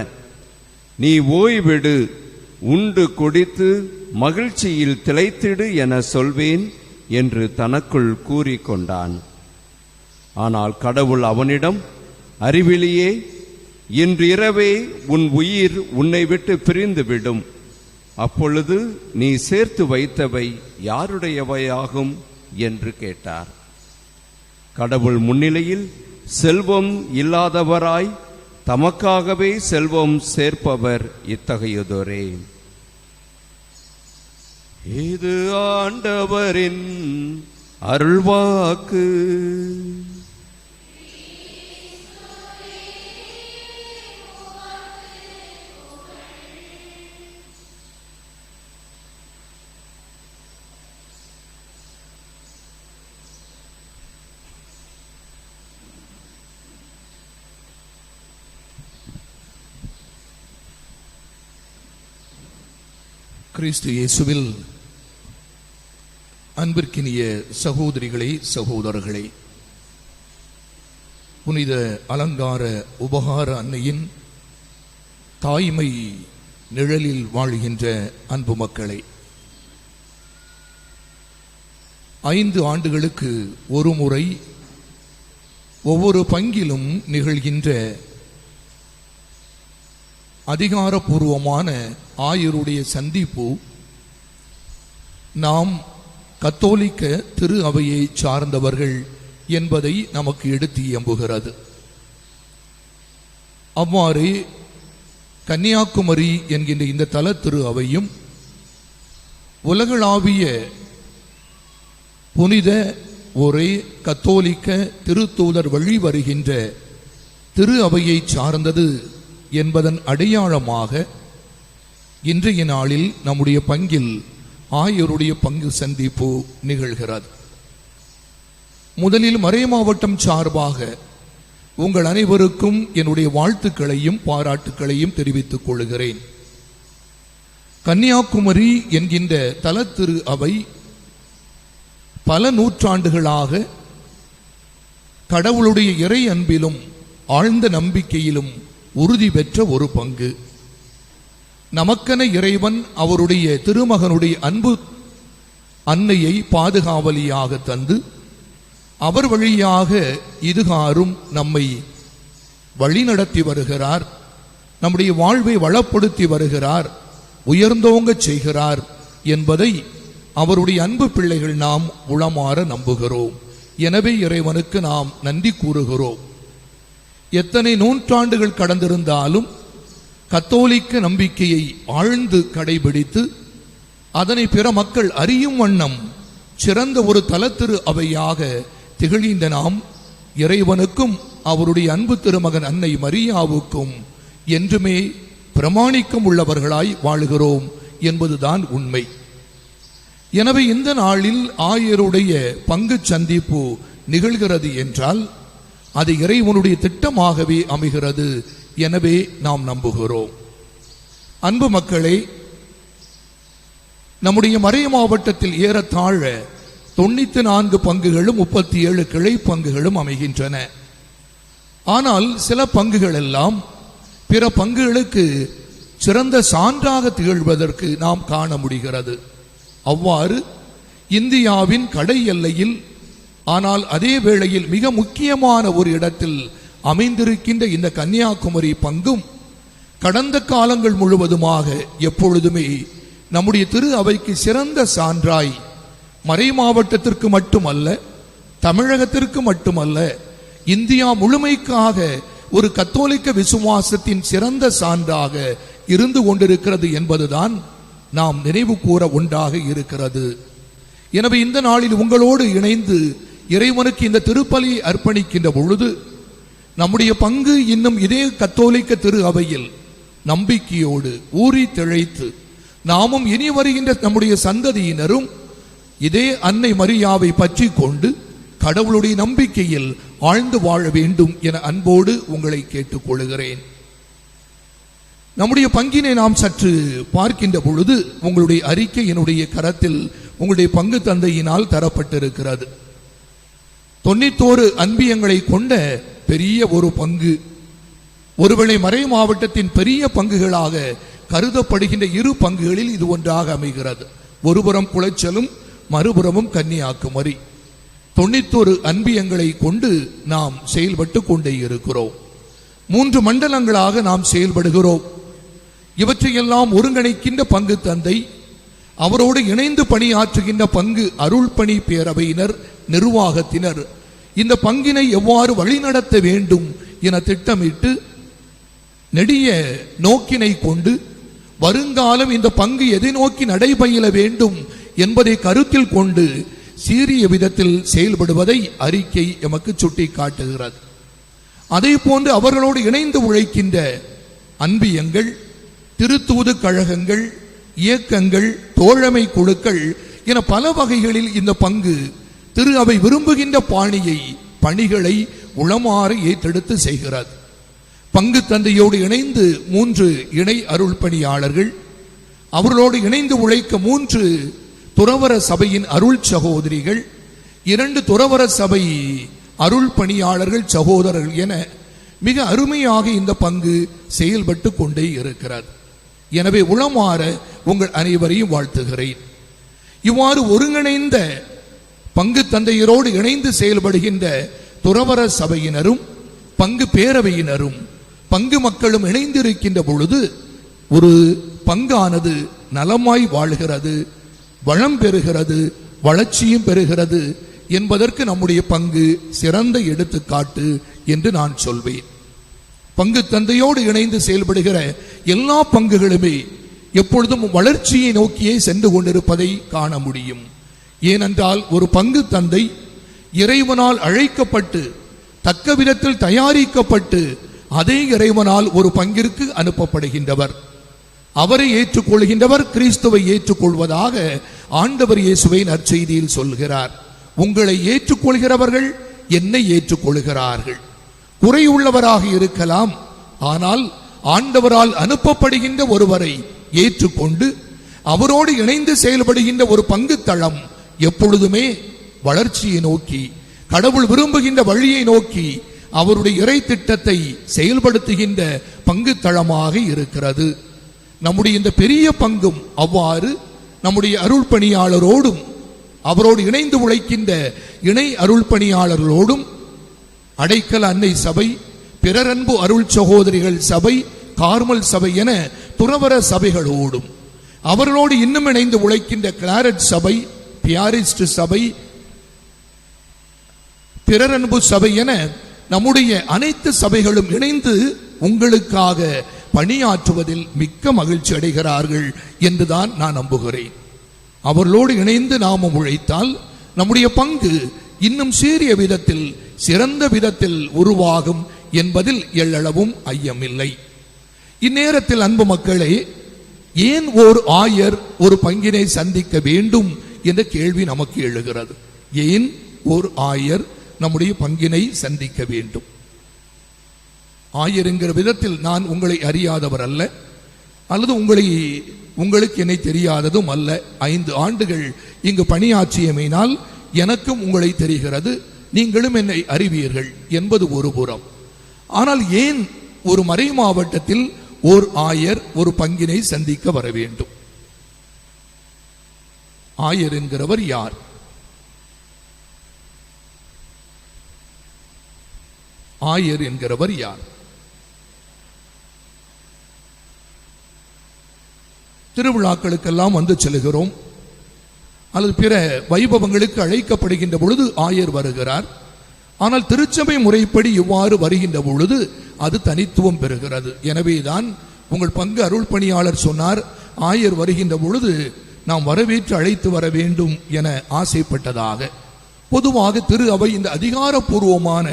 நீ ஓய்விடு, உண்டு குடித்து மகிழ்ச்சியில் திளைத்திடு என சொல்வேன் என்று தனக்குள் கூறிக்கொண்டான். ஆனால் கடவுள் அவனிடம், அறிவிலியே, இன்று இரவே உன் உயிர் உன்னை விட்டு பிரிந்துவிடும். அப்பொழுது நீ சேர்த்து வைத்தவை யாருடையவையாகும் என்று கேட்டார். கடவுள் முன்னிலையில் செல்வம் இல்லாதவராய் தமக்காகவே செல்வம் சேர்ப்பவர் இத்தகையதோரே. இது ஆண்டவரின் அருள்வாக்கு. கிறிஸ்து இயேசுவில் அன்பிற்கினிய சகோதரிகளே, சகோதரர்களே, புனித அலங்கார உபகார அன்னையின் தாய்மை நிழலில் வாழ்கின்ற அன்பு மக்களே, 5 ஆண்டுகளுக்கு ஒரு முறை ஒவ்வொரு பங்கிலும் நிகழ்கின்ற அதிகாரபூர்வமான ஆயருடைய சந்திப்பு நாம் கத்தோலிக்க திரு அவையை சார்ந்தவர்கள் என்பதை நமக்கு எடுத்து இயம்புகிறது. அவ்வாறு கன்னியாகுமரி என்கின்ற இந்த தல திரு அவையும் உலகளாவிய புனித ஒரே கத்தோலிக்க திருத்தூதர் வழி வருகின்ற திரு அவையை சார்ந்தது என்பதன் அடையாளமாக இன்றைய நாளில் நம்முடைய பங்கில் ஆயருடைய பங்கு சந்திப்பு நிகழ்கிறது. முதலில் மறைமாவட்டம் சார்பாக உங்கள் அனைவருக்கும் என்னுடைய வாழ்த்துக்களையும் பாராட்டுக்களையும் தெரிவித்துக் கொள்கிறேன். கன்னியாகுமரி என்கின்ற தல திரு அவை பல நூற்றாண்டுகளாக கடவுளுடைய இறை அன்பிலும் ஆழ்ந்த நம்பிக்கையிலும் உறுதி பெற்ற ஒரு பங்கு. நமக்கென இறைவன் அவருடைய திருமகனுடைய அன்பு அன்னையை பாதுகாவலியாக தந்து அவர் வழியாக இதுகாரும் நம்மை வழிநடத்தி வருகிறார், நம்முடைய வாழ்வை வளப்படுத்தி வருகிறார், உயர்ந்தோங்க செய்கிறார் என்பதை அவருடைய அன்பு பிள்ளைகள் நாம் உளமாற நம்புகிறோம். எனவே இறைவனுக்கு நாம் நன்றி கூறுகிறோம். எத்தனை நூற்றாண்டுகள் கடந்திருந்தாலும் கத்தோலிக்க நம்பிக்கையை ஆழ்ந்து கடைபிடித்து அதனை பிற மக்கள் அறியும் வண்ணம் சிறந்த ஒரு தலத்திரு அவையாக திகழ்கின்ற நாம் இறைவனுக்கும் அவருடைய அன்பு திருமகன் அன்னை மரியாவுக்கும் என்றுமே பிரமாணிக்கம் உள்ளவர்களாய் வாழுகிறோம் என்பதுதான் உண்மை. எனவே இந்த நாளில் ஆயருடைய பங்கு சந்திப்பு நிகழ்கிறது என்றால் அது இறைவனுடைய திட்டமாகவே அமைகிறது. எனவே நாம் நம்புகிறோம். அன்பு மக்களே, நம்முடைய மறை மாவட்டத்தில் ஏறத்தாழ 94 பங்குகளும் 37 கிளை பங்குகளும் அமைகின்றன. ஆனால் சில பங்குகள் எல்லாம் பிற பங்குகளுக்கு சிறந்த சான்றாக திகழ்வதற்கு நாம் காண முடிகிறது. அவ்வாறு இந்தியாவின் கடை எல்லையில் ஆனால் அதே வேளையில் மிக முக்கியமான ஒரு இடத்தில் அமைந்திருக்கின்ற இந்த கன்னியாகுமரி பங்கும் கடந்த காலங்கள் முழுவதுமாக எப்பொழுதுமே நம்முடைய திரு அவைக்கு சிறந்த சான்றாய் மறை மாவட்டத்திற்கு மட்டுமல்ல, தமிழகத்திற்கு மட்டுமல்ல, இந்தியா முழுமைக்காக ஒரு கத்தோலிக்க விசுவாசத்தின் சிறந்த சான்றாக இருந்து கொண்டிருக்கிறது என்பதுதான் நாம் நினைவு கூற ஒன்றாக இருக்கிறது. எனவே இந்த நாளில் உங்களோடு இணைந்து இறைவனுக்கு இந்த திருப்பலியை அர்ப்பணிக்கின்ற பொழுது நம்முடைய பங்கு இன்னும் இதே கத்தோலிக்க திரு அவையில் நம்பிக்கையோடு ஊறி திளைத்து நாமும் இனி வருகின்ற நம்முடைய சந்ததியினரும் இதே அன்னை மரியாவை பற்றி கொண்டு கடவுளுடைய நம்பிக்கையில் ஆழ்ந்து வாழ வேண்டும் என அன்போடு உங்களை கேட்டுக்கொள்கிறேன். நம்முடைய பங்கினை நாம் சற்று பார்க்கின்ற பொழுது உங்களுடைய அறிக்கை என்னுடைய கரத்தில் உங்களுடைய பங்கு தந்தையினால் தரப்பட்டிருக்கிறது. 91 அன்பியங்களை கொண்ட பெரிய ஒரு பங்கு. ஒருவேளை மறை மாவட்டத்தின் பெரிய பங்குகளாக கருதப்படுகின்ற 2 பங்குகளில் இது ஒன்றாக அமைகிறது. ஒருபுறம் குளச்சலும் மறுபுறமும் கன்னியாகுமரி. 91 அன்பியங்களை கொண்டு நாம் செயல்பட்டு கொண்டே இருக்கிறோம். 3 மண்டலங்களாக நாம் செயல்படுகிறோம். இவற்றையெல்லாம் ஒருங்கிணைக்கின்ற பங்கு தந்தை, அவரோடு இணைந்து பணியாற்றுகின்ற பங்கு அருள் பணி பேரவையினர், நிர்வாகத்தினர் இந்த பங்கினை எவ்வாறு வழிநடத்த வேண்டும் என திட்டமிட்டு நெடிய நோக்கினை கொண்டு வருங்காலம் இந்த பங்கு எதை நோக்கி நடைபயில வேண்டும் என்பதை கருத்தில் கொண்டு சீரிய விதத்தில் செயல்படுவதை அறிக்கை எமக்கு சுட்டி காட்டுகிறது. அதே போன்று அவர்களோடு இணைந்து உழைக்கின்ற அன்பியங்கள், திருத்தூது கழகங்கள், இயக்கங்கள், தோழமை குழுக்கள் என பல வகைகளில் இந்த பங்கு திரு அவை விரும்புகின்ற பாணியை பணிகளை உளமாற ஏற்றெடுத்து செய்கிறது. பங்கு தந்தையோடு இணைந்து 3 இணை அருள் பணியாளர்கள், அவர்களோடு இணைந்து உழைக்க 3 துறவர சபையின் அருள் சகோதரிகள், 2 துறவர சபை அருள் பணியாளர்கள், சகோதரர்கள் என மிக அருமையாக இந்த பங்கு செயல்பட்டு கொண்டே இருக்கிறது. எனவே உளமாற உங்கள் அனைவரையும் வாழ்த்துகிறேன். இவ்வாறு ஒருங்கிணைந்த பங்கு தந்தையரோடு இணைந்து செயல்படுகின்ற துறவற சபையினரும் பங்கு பேரவையினரும் பங்கு மக்களும் இணைந்திருக்கின்ற பொழுது ஒரு பங்கானது நலமாய் வாழ்கிறது, வளம் பெறுகிறது, வளர்ச்சியும் பெறுகிறது என்பதற்கு நம்முடைய பங்கு சிறந்த எடுத்துக்காட்டு என்று நான் சொல்வேன். பங்கு தந்தையோடு இணைந்து செயல்படுகிற எல்லா பங்குகளுமே எப்பொழுதும் வளர்ச்சியை நோக்கியே சென்று கொண்டிருப்பதை காண முடியும். ஏனென்றால் ஒரு பங்கு தந்தை இறைவனால் அழைக்கப்பட்டு தக்க விதத்தில் தயாரிக்கப்பட்டு அதே இறைவனால் ஒரு பங்கிற்கு அனுப்பப்படுகின்றவர். அவரை ஏற்றுக்கொள்கின்றவர் கிறிஸ்துவை ஏற்றுக்கொள்வதாக ஆண்டவர் இயேசுவை நற்செய்தியில் சொல்கிறார். உங்களை ஏற்றுக்கொள்கிறவர்கள் என்னை ஏற்றுக்கொள்கிறார்கள். குறையுள்ளவராக இருக்கலாம், ஆனால் ஆண்டவரால் அனுப்பப்படுகின்ற ஒருவரை ஏற்றுக்கொண்டு அவரோடு இணைந்து செயல்படுகின்ற ஒரு பங்கு தளம் எப்பொழுதுமே வளர்ச்சியை நோக்கி, கடவுள் விரும்புகின்ற வழியை நோக்கி அவருடைய இறை திட்டத்தை செயல்படுத்துகின்ற பங்கு தளமாக இருக்கிறது. நம்முடைய இந்த பெரிய பங்கும் அவ்வாறு நம்முடைய அருள் பணியாளரோடும் அவரோடு இணைந்து உழைக்கின்ற இணை அருள் பணியாளர்களோடும் அடைக்கல அன்னை சபை, பிறரன்பு அருள் சகோதரிகள் சபை, கார்மல் சபை என துறவற சபைகளோடும் அவர்களோடு இன்னும் இணைந்து உழைக்கின்ற கிளாரட் சபை, பியாரிஸ்ட் சபை, பிறரன்பு சபை என நம்முடைய அனைத்து சபைகளும் இணைந்து உங்களுக்காக பணியாற்றுவதில் மிக்க மகிழ்ச்சி அடைகிறார்கள் என்றுதான் நான் நம்புகிறேன். அவர்களோடு இணைந்து நாமும் உழைத்தால் நம்முடைய பங்கு இன்னும் சீரிய விதத்தில், சிறந்த விதத்தில் உருவாகும் என்பதில் எள்ளளவும் ஐயமில்லை. இந்நேரத்தில் அன்பு மக்களே, ஏன் ஓர் ஆயர் ஒரு பங்கினை சந்திக்க வேண்டும் என்ற கேள்வி நமக்கு எழுகிறது. ஏன் ஓர் ஆயர் நம்முடைய பங்கினை சந்திக்க வேண்டும்? ஆயர் என்கிற விதத்தில் நான் உங்களை அறியாதவர் அல்ல, அல்லது உங்களுக்கு என்னை தெரியாததும் அல்ல. 5 ஆண்டுகள் இங்கு பணியாற்றியமையினால் எனக்கும் உங்களை தெரிகிறது, நீங்களும் என்னை அறிவீர்கள் என்பது ஒரு புறம். ஆனால் ஏன் ஒரு மறை மாவட்டத்தில் ஓர் ஆயர் ஒரு பங்கினை சந்திக்க வர வேண்டும்? ஆயர் என்கிறவர் யார்? ஆயர் என்கிறவர் யார்? திருவிழாக்களுக்கெல்லாம் வந்து செல்கிறோம், அல்லது பிற வைபவங்களுக்கு அழைக்கப்படுகின்ற பொழுது ஆயர் வருகிறார். ஆனால் திருச்சபை முறைப்படி இவ்வாறு வருகின்ற பொழுது அது தனித்துவம் பெறுகிறது. எனவேதான் உங்கள் பங்கு அருள் பணியாளர் சொன்னார், ஆயர் வருகின்ற பொழுது நாம் வரவேற்று அழைத்து வர வேண்டும் என ஆசைப்பட்டதாக. பொதுவாக திரு அவை இந்த அதிகாரப்பூர்வமான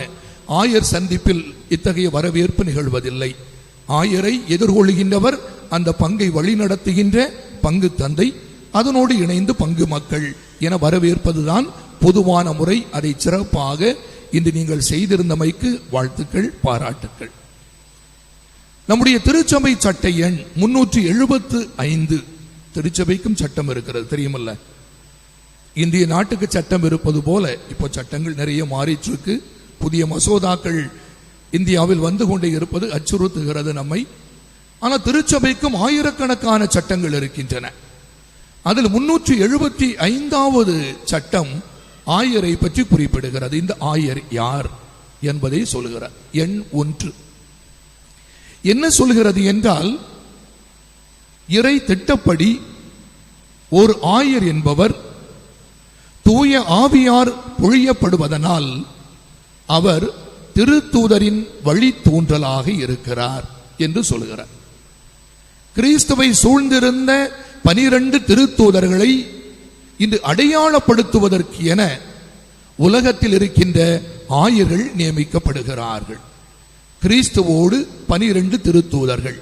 ஆயர் சந்திப்பில் இத்தகைய வரவேற்பு நிகழ்வதில்லை. ஆயரை எதிர்கொள்கின்றவர் அந்த பங்கை வழிநடத்துகின்ற பங்கு தந்தை, அதனோடு இணைந்து பங்கு மக்கள் என வரவேற்பதுதான் பொதுவான முறை. அதை சிறப்பாக இன்று நீங்கள் செய்திருந்தமைக்கு வாழ்த்துக்கள், பாராட்டுக்கள். நம்முடைய திருச்சபை சட்ட எண் 375. திருச்சபைக்கும் சட்டம் இருக்கிறது, தெரியுமல்ல? இந்திய நாட்டுக்கு சட்டம் இருப்பது போல இப்போ சட்டங்கள் நிறைய மாறிச்சிருக்கு. புதிய மசோதாக்கள் இந்தியாவில் வந்து கொண்டே இருப்பது அச்சுறுத்துகிறது நம்மை. ஆனால் திருச்சபைக்கும் ஆயிரக்கணக்கான சட்டங்கள் இருக்கின்றன. அதில் 375வது சட்டம் ஆயரை பற்றி குறிப்பிடுகிறது. இந்த ஆயர் யார் என்பதை சொல்கிறார். எண் 1 என்ன சொல்கிறது என்றால், இறை திட்டப்படி ஒரு ஆயர் என்பவர் தூய ஆவியார் பொழியப்படுவதனால் அவர் திருத்தூதரின் வழி தூண்டலாக இருக்கிறார் என்று சொல்கிறார். கிறிஸ்துவை சூழ்ந்திருந்த 12 திருத்தூதர்களை இன்று அடையாளப்படுத்துவதற்கு என உலகத்தில் இருக்கின்ற ஆயர்கள் நியமிக்கப்படுகிறார்கள். கிறிஸ்துவோடு 12 திருத்தூதர்கள்,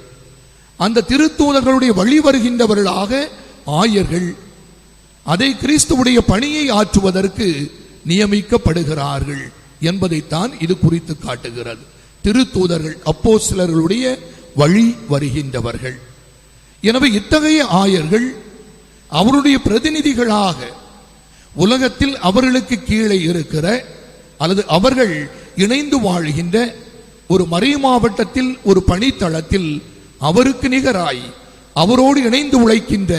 அந்த திருத்தூதர்களுடைய வழி வருகின்றவர்களாக ஆயர்கள் அதை கிறிஸ்துவுடைய பணியை ஆற்றுவதற்கு நியமிக்கப்படுகிறார்கள் என்பதைத்தான் இது குறித்து காட்டுகிறது. திருத்தூதர்கள் அப்போஸ்தலர்களுடைய வழி வருகின்றவர்கள். எனவே இத்தகைய ஆயர்கள் அவருடைய பிரதிநிதிகளாக உலகத்தில் அவர்களுக்கு கீழே இருக்கிற அல்லது அவர்கள் இணைந்து வாழ்கின்ற ஒரு மறை மாவட்டத்தில் ஒரு பணித்தளத்தில் அவருக்கு நிகராய் அவரோடு இணைந்து உழைக்கின்ற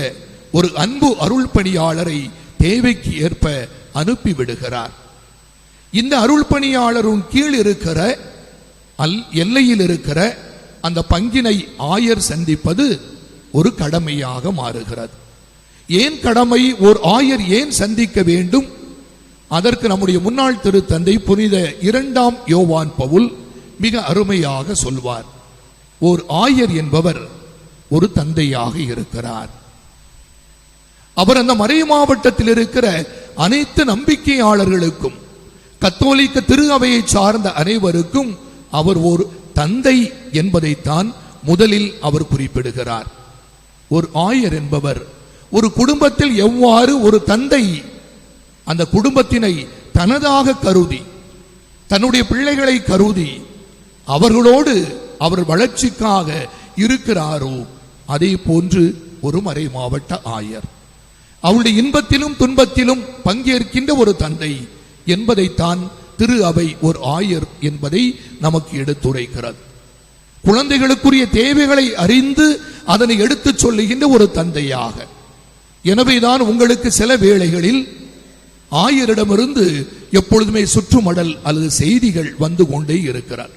ஒரு அன்பு அருள் பணியாளரை தேவைக்கு ஏற்ப அனுப்பிவிடுகிறார். இந்த அருள் பணியாளரும் கீழ் இருக்கிற எல்லையில் இருக்கிற அந்த பங்கினை ஆயர் சந்திப்பது ஒரு கடமையாக மாறுகிறது. ஏன் கடமை? ஒரு ஆயர் ஏன் சந்திக்க வேண்டும்? அதற்கு நம்முடைய முன்னாள் திருத்தந்தை புனித 2ஆம் யோவான் பவுல் மிக அருமையாக சொல்வார். ஓர் ஆயர் என்பவர் ஒரு தந்தையாக இருக்கிறார். அவர் அந்த மறை மாவட்டத்தில் இருக்கிற அனைத்து நம்பிக்கையாளர்களுக்கும், கத்தோலிக்க திரு அவையை சார்ந்த அனைவருக்கும் அவர் ஒரு தந்தை என்பதைத்தான் முதலில் அவர் குறிப்பிடுகிறார். ஒரு ஆயர் என்பவர் ஒரு குடும்பத்தில் எவ்வாறு ஒரு தந்தை அந்த குடும்பத்தினை தனதாக கருதி, தன்னுடைய பிள்ளைகளை கருதி அவர்களோடு அவர் வளர்ச்சிக்காக இருக்கிறாரோ அதே போன்று ஒரு மறை மாவட்ட ஆயர் அவருடைய இன்பத்திலும் துன்பத்திலும் பங்கேற்கின்ற ஒரு தந்தை என்பதைத்தான் திரு அவை ஒரு ஆயர் என்பதை நமக்கு எடுத்துரைக்கிறது. குழந்தைகளுக்குரிய தேவைகளை அறிந்து அதனை எடுத்துச் சொல்லுகின்ற ஒரு தந்தையாக. எனவேதான் உங்களுக்கு சில வேளைகளில் ஆயரிடமிருந்து எப்பொழுதுமே சுற்றுமடல் அல்லது செய்திகள் வந்து கொண்டே இருக்கிறார்.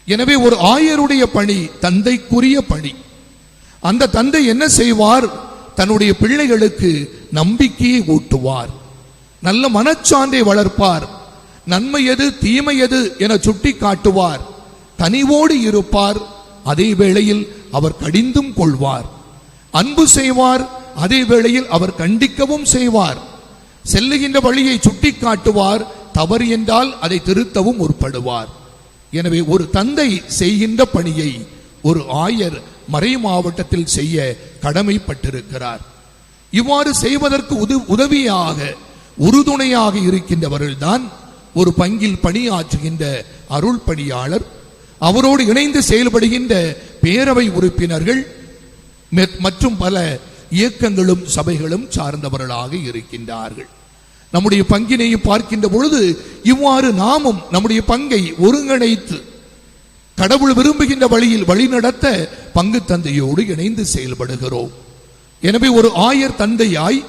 எனவே ஒரு ஆயருடைய பணி தந்தைக்குரிய பணி. அந்த தந்தை என்ன செய்வார்? தன்னுடைய பிள்ளைகளுக்கு நம்பிக்கையை ஊட்டுவார், நல்ல மனச்சான்றை வளர்ப்பார், நன்மை எது தீமை எது என சுட்டி காட்டுவார், கனிவோடு இருப்பார். அதே வேளையில் அவர் கடிந்தும் கொள்வார், அன்பு செய்வார். அதே வேளையில் அவர் கண்டிக்கவும் செய்வார், செல்லுகின்ற வழியை சுட்டி காட்டுவார், தவறு என்றால் அதை திருத்தவும் முற்படுவார். எனவே ஒரு தந்தை செய்கின்ற பணியை ஒரு ஆயர் மறை மாவட்டத்தில் செய்ய கடமைப்பட்டிருக்கிறார். இவ்வாறு செய்வதற்கு உதவியாக உறுதுணையாக இருக்கின்றவர்கள்தான் ஒரு பங்கில் பணியாற்றுகின்ற அருள் பணியாளர், அவரோடு இணைந்து செயல்படுகின்ற பேரவை உறுப்பினர்கள் மற்றும் பல இயக்கங்களும் சபைகளும் சார்ந்தவர்களாக இருக்கின்றார்கள். நம்முடைய பங்கினை பார்க்கின்ற பொழுது இவ்வாறு நாமும் நம்முடைய பங்கை ஒருங்கிணைத்து கடவுள் விரும்புகின்ற வழியில் வழிநடத்த பங்கு தந்தையோடு இணைந்து செயல்படுகிறோம். எனவே ஒரு ஆயர் தந்தையாய்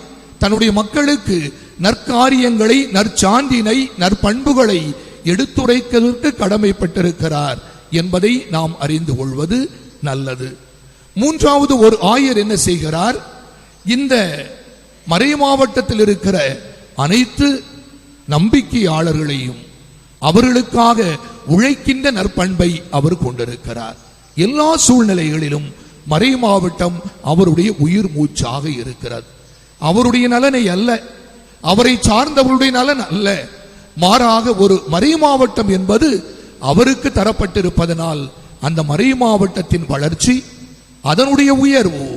தன்னுடைய மக்களுக்கு நற்காரியங்களை, நற்சான்றினை, நற்பண்புகளை எடுத்துரைப்பதற்கு கடமைப்பட்டிருக்கிறார் என்பதை நாம் அறிந்து கொள்வது நல்லது. மூன்றாவது, ஒரு ஆயர் என்ன செய்கிறார்? இந்த மறை மாவட்டத்தில் இருக்கிற அனைத்து நம்பிக்கையாளர்களையும் அவர்களுக்காக உழைக்கின்ற நற்பண்பை அவர் கொண்டிருக்கிறார். எல்லா சூழ்நிலைகளிலும் மறை மாவட்டம் அவருடைய உயிர் மூச்சாக இருக்கிறது. அவருடைய நலனை அல்ல, அவரை சார்ந்தவருடைய நலன் அல்ல, மாறாக ஒரு மறை மாவட்டம் என்பது அவருக்கு தரப்பட்டிருப்பதனால் அந்த மறை மாவட்டத்தின் வளர்ச்சி, அதனுடைய உயர்வு,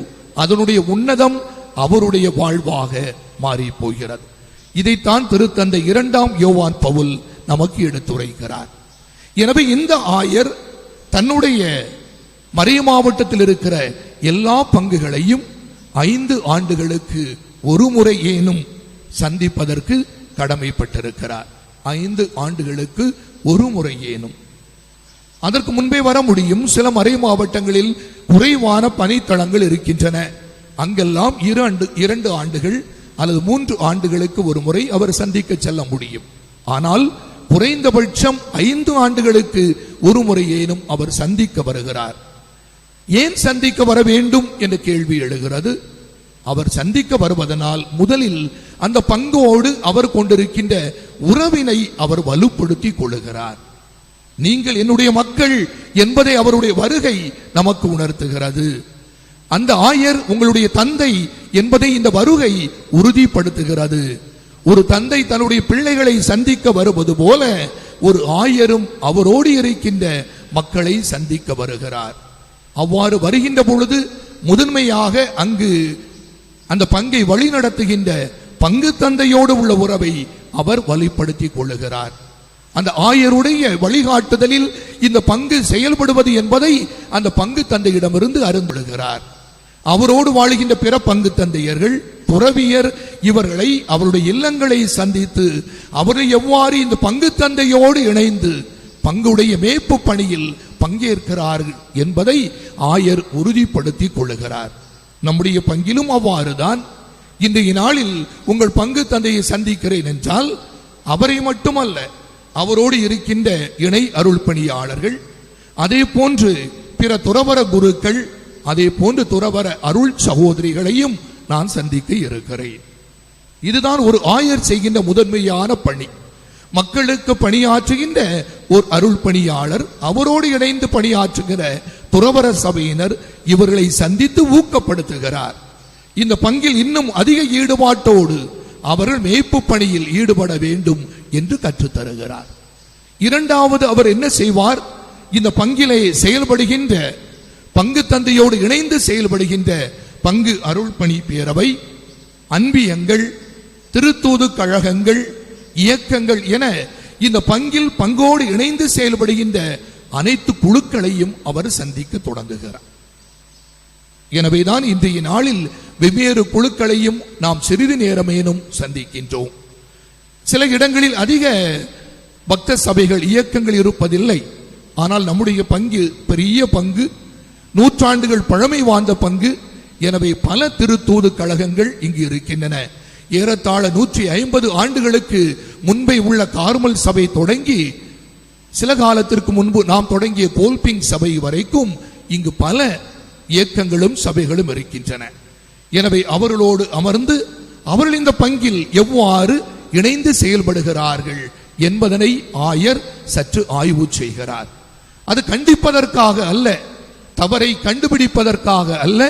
அதனுடைய உன்னதம் அவருடைய வாழ்வாக மாறி போகிறது. இதைத்தான் திருத்தந்தை 2ஆம் யோவான் பவுல் நமக்கு எடுத்துரைக்கிறார். எனவே இந்த ஆயர் தன்னுடைய மறை மாவட்டத்தில் இருக்கிற எல்லா பங்குகளையும் 5 ஆண்டுகளுக்கு ஒரு முறை ஏனும் சந்திப்பதற்கு கடமைப்பட்டிருக்கிறார். 5 ஆண்டுகளுக்கு ஒரு முறை ஏனும். அதற்கு முன்பே வர முடியும். சில மறை மாவட்டங்களில் குறைவான பணித்தளங்கள் இருக்கின்றன. அங்கெல்லாம் 2 ஆண்டுகள் அல்லது 3 ஆண்டுகளுக்கு ஒரு முறை அவர் சந்திக்க செல்ல முடியும். ஆனால் குறைந்தபட்சம் 5 ஆண்டுகளுக்கு ஒரு முறையேனும் அவர் சந்திக்க வருகிறார். ஏன் சந்திக்க வர வேண்டும் என்ற கேள்வி எழுகிறது. அவர் சந்திக்க வருவதனால் முதலில் அந்த பங்கோடு அவர் கொண்டிருக்கின்ற உறவினை அவர் வலுப்படுத்தி கொள்ளுகிறார். நீங்கள் என்னுடைய மக்கள் என்பதை அவருடைய வருகை நமக்கு உணர்த்துகிறது. அந்த ஆயர் உங்களுடைய தந்தை என்பதை இந்த வருகை உறுதிப்படுத்துகிறது. ஒரு தந்தை தன்னுடைய பிள்ளைகளை சந்திக்க வருவது போல ஒரு ஆயரும் அவரோடு இருக்கின்ற மக்களை சந்திக்க வருகிறார். அவ்வாறு வருகின்ற பொழுது முதன்மையாக அங்கு அந்த பங்கை வழிநடத்துகின்ற பங்கு தந்தையோடு உள்ள உறவை அவர் வலுப்படுத்திக் கொள்ளுகிறார். அந்த ஆயருடைய வழிகாட்டுதலில் இந்த பங்கு செயல்படுவது என்பதை அந்த பங்கு தந்தையிடமிருந்து அறிந்துள்ளார். அவரோடு வாழுகின்ற பிற பங்கு தந்தையர்கள் துறவியர் இவர்களை அவருடைய இல்லங்களை சந்தித்து அவர்கள் எவ்வாறு இந்த பங்கு தந்தையோடு இணைந்து பங்குடைய மேய்ப்பு பணியில் பங்கேற்கிறார்கள் என்பதை ஆயர் உறுதிப்படுத்திக் கொள்ளுகிறார். நம்முடைய பங்கிலும் அவ்வாறுதான். இன்றைய நாளில் உங்கள் பங்கு தந்தையை சந்திக்கிறேன் என்றால் அவரை மட்டுமல்ல, அவரோடு இருக்கின்ற இணை அருள் பணியாளர்கள், அதே போன்று பிற துறவர குருக்கள், அதே போன்று துறவர அருள் சகோதரிகளையும் நான் சந்திக்க இருக்கிறேன். இதுதான் ஒரு ஆயர் செய்கின்ற முதன்மையான பணி. மக்களுக்கு பணியாற்றுகின்ற ஒரு அருள் பணியாளர், அவரோடு இணைந்து பணியாற்றுகிற துறவர சபையினர் இவர்களை சந்தித்து ஊக்கப்படுத்துகிறார். இந்த பங்கில் இன்னும் அதிக ஈடுபாட்டோடு அவர்கள் மேய்ப்பு பணியில் ஈடுபட வேண்டும் என்று கற்றுத்தருகிறார். இரண்டாவது அவர் என்ன செய்வார்? இந்த பங்கிலே செயல்படுகின்ற பங்கு தந்தையோடு இணைந்து செயல்படுகின்ற பங்கு அருள் பணி பேரவை, அன்பியங்கள், திருத்தூது கழகங்கள், இயக்கங்கள் என இந்த பங்கில் பங்கோடு இணைந்து செயல்படுகின்ற அனைத்து குழுக்களையும் அவர் சந்திக்க தொடங்குகிறார். எனவேதான் இன்றைய நாளில் வெவ்வேறு குழுக்களையும் நாம் சிறிது நேரமேனும் சந்திக்கின்றோம். சில இடங்களில் அதிக பக்த சபைகள், இயக்கங்கள் இருப்பதில்லை. ஆனால் நம்முடைய பங்கு பெரிய பங்கு, நூற்றாண்டுகள் பழமை வாய்ந்த பங்கு. எனவே பல திருத்தூது கழகங்கள் இங்கு இருக்கின்றன. ஏறத்தாழ 150 ஆண்டுகளுக்கு முன்பே உள்ள கார்மல் சபை தொடங்கி சில காலத்திற்கு முன்பு நாம் தொடங்கிய கோல்பிங் சபை வரைக்கும் இங்கு பல இயக்கங்களும் சபைகளும் இருக்கின்றன. எனவே அவர்களோடு அமர்ந்து அவர்கள் இந்த பங்கில் எவ்வாறு இணைந்து செயல்படுகிறார்கள் என்பதனை ஆயர் சற்று ஆய்வு செய்கிறார். அது கண்டிப்பதற்காக அல்ல, தவறை கண்டுபிடிப்பதற்காக அல்ல,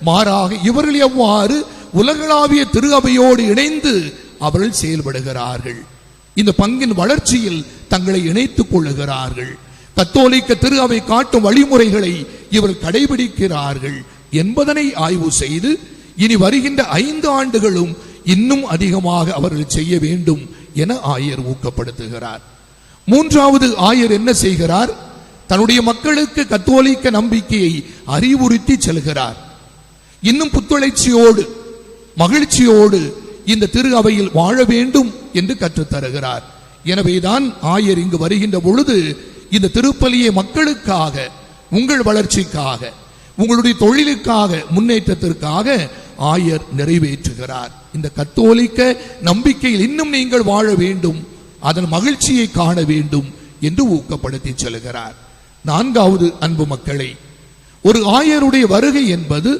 மாறாக இவர்கள் எவ்வாறு உலகளாவிய திரு அவையோடு இணைந்து அவர்கள் செயல்படுகிறார்கள், இந்த பங்கின் வளர்ச்சியில் தங்களை இணைத்துக் கொள்ளுகிறார்கள், கத்தோலிக்க திரு அவை காட்டும் வழிமுறைகளை இவர்கள் கடைபிடிக்கிறார்கள் என்பதனை ஆய்வு செய்து இனி வருகின்ற 5 ஆண்டுகளும் இன்னும் அதிகமாக அவர்கள் செய்ய வேண்டும் என ஆயர் ஊக்கப்படுத்துகிறார். மூன்றாவது ஆயர் என்ன செய்கிறார்? தன்னுடைய மக்களுக்கு கத்தோலிக்க நம்பிக்கையை அறிவுறுத்தி செல்கிறார். இன்னும் புத்துணர்ச்சியோடு மகிழ்ச்சியோடு இந்த திரு அவையில் வாழ வேண்டும் என்று கற்றுத்தருகிறார். எனவேதான் ஆயர் இங்கு வருகின்ற பொழுது இந்த திருப்பலியை மக்களுக்காக, உங்கள் வளர்ச்சிக்காக, உங்களுடைய தொழிலுக்காக, முன்னேற்றத்திற்காக ஆயர் நிறைவேற்றுகிறார். இந்த கத்தோலிக்க நம்பிக்கையில் இன்னும் நீங்கள் வாழ வேண்டும், அதன் மகிழ்ச்சியை காண வேண்டும் என்று ஊக்கப்படுத்தி செல்கிறார். நான்காவது, அன்பு மக்களை, ஒரு ஆயருடைய வருகை என்பது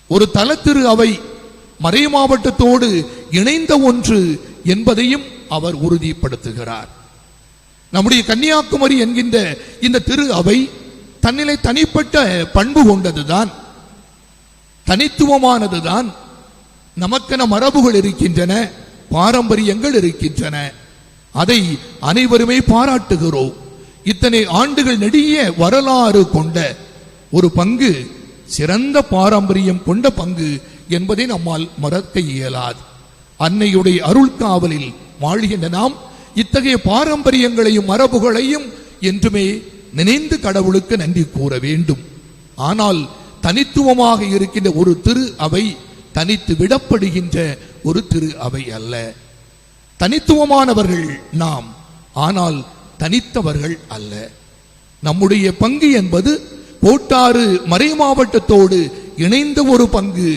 ஒரு தலத்திரு அவை மறை மாவட்டத்தோடு இணைந்த ஒன்று என்பதையும் அவர் உறுதிப்படுத்துகிறார். நம்முடைய கன்னியாகுமரி என்கின்ற இந்த திரு அவை தன்னிலை தனிப்பட்ட பண்பு கொண்டதுதான், தனித்துவமானதுதான். நமக்கென மரபுகள் இருக்கின்றன, பாரம்பரியங்கள் இருக்கின்றன. அதை அனைவருமே பாராட்டுகிறோம். இத்தனை ஆண்டுகள் நெடிய வரலாறு கொண்ட ஒரு பங்கு, சிறந்த பாரம்பரியம் கொண்ட பங்கு என்பதை நம்மால் மறக்க இயலாது. அன்னையுடைய அருள் காவலில் வாழ்கின்ற நாம் இத்தகைய பாரம்பரியங்களையும் மரபுகளையும் என்றுமே நினைந்து கடவுளுக்கு நன்றி கூற வேண்டும். ஆனால் தனித்துவமாக இருக்கின்ற ஒரு திரு அவை தனித்து விடப்படுகின்ற ஒரு திரு அவை அல்ல. தனித்துவமானவர்கள் நாம், ஆனால் தனித்தவர்கள் அல்ல. நம்முடைய பங்கு என்பது கோட்டாறு மறை மாவட்டத்தோடு இணைந்த ஒரு பங்கு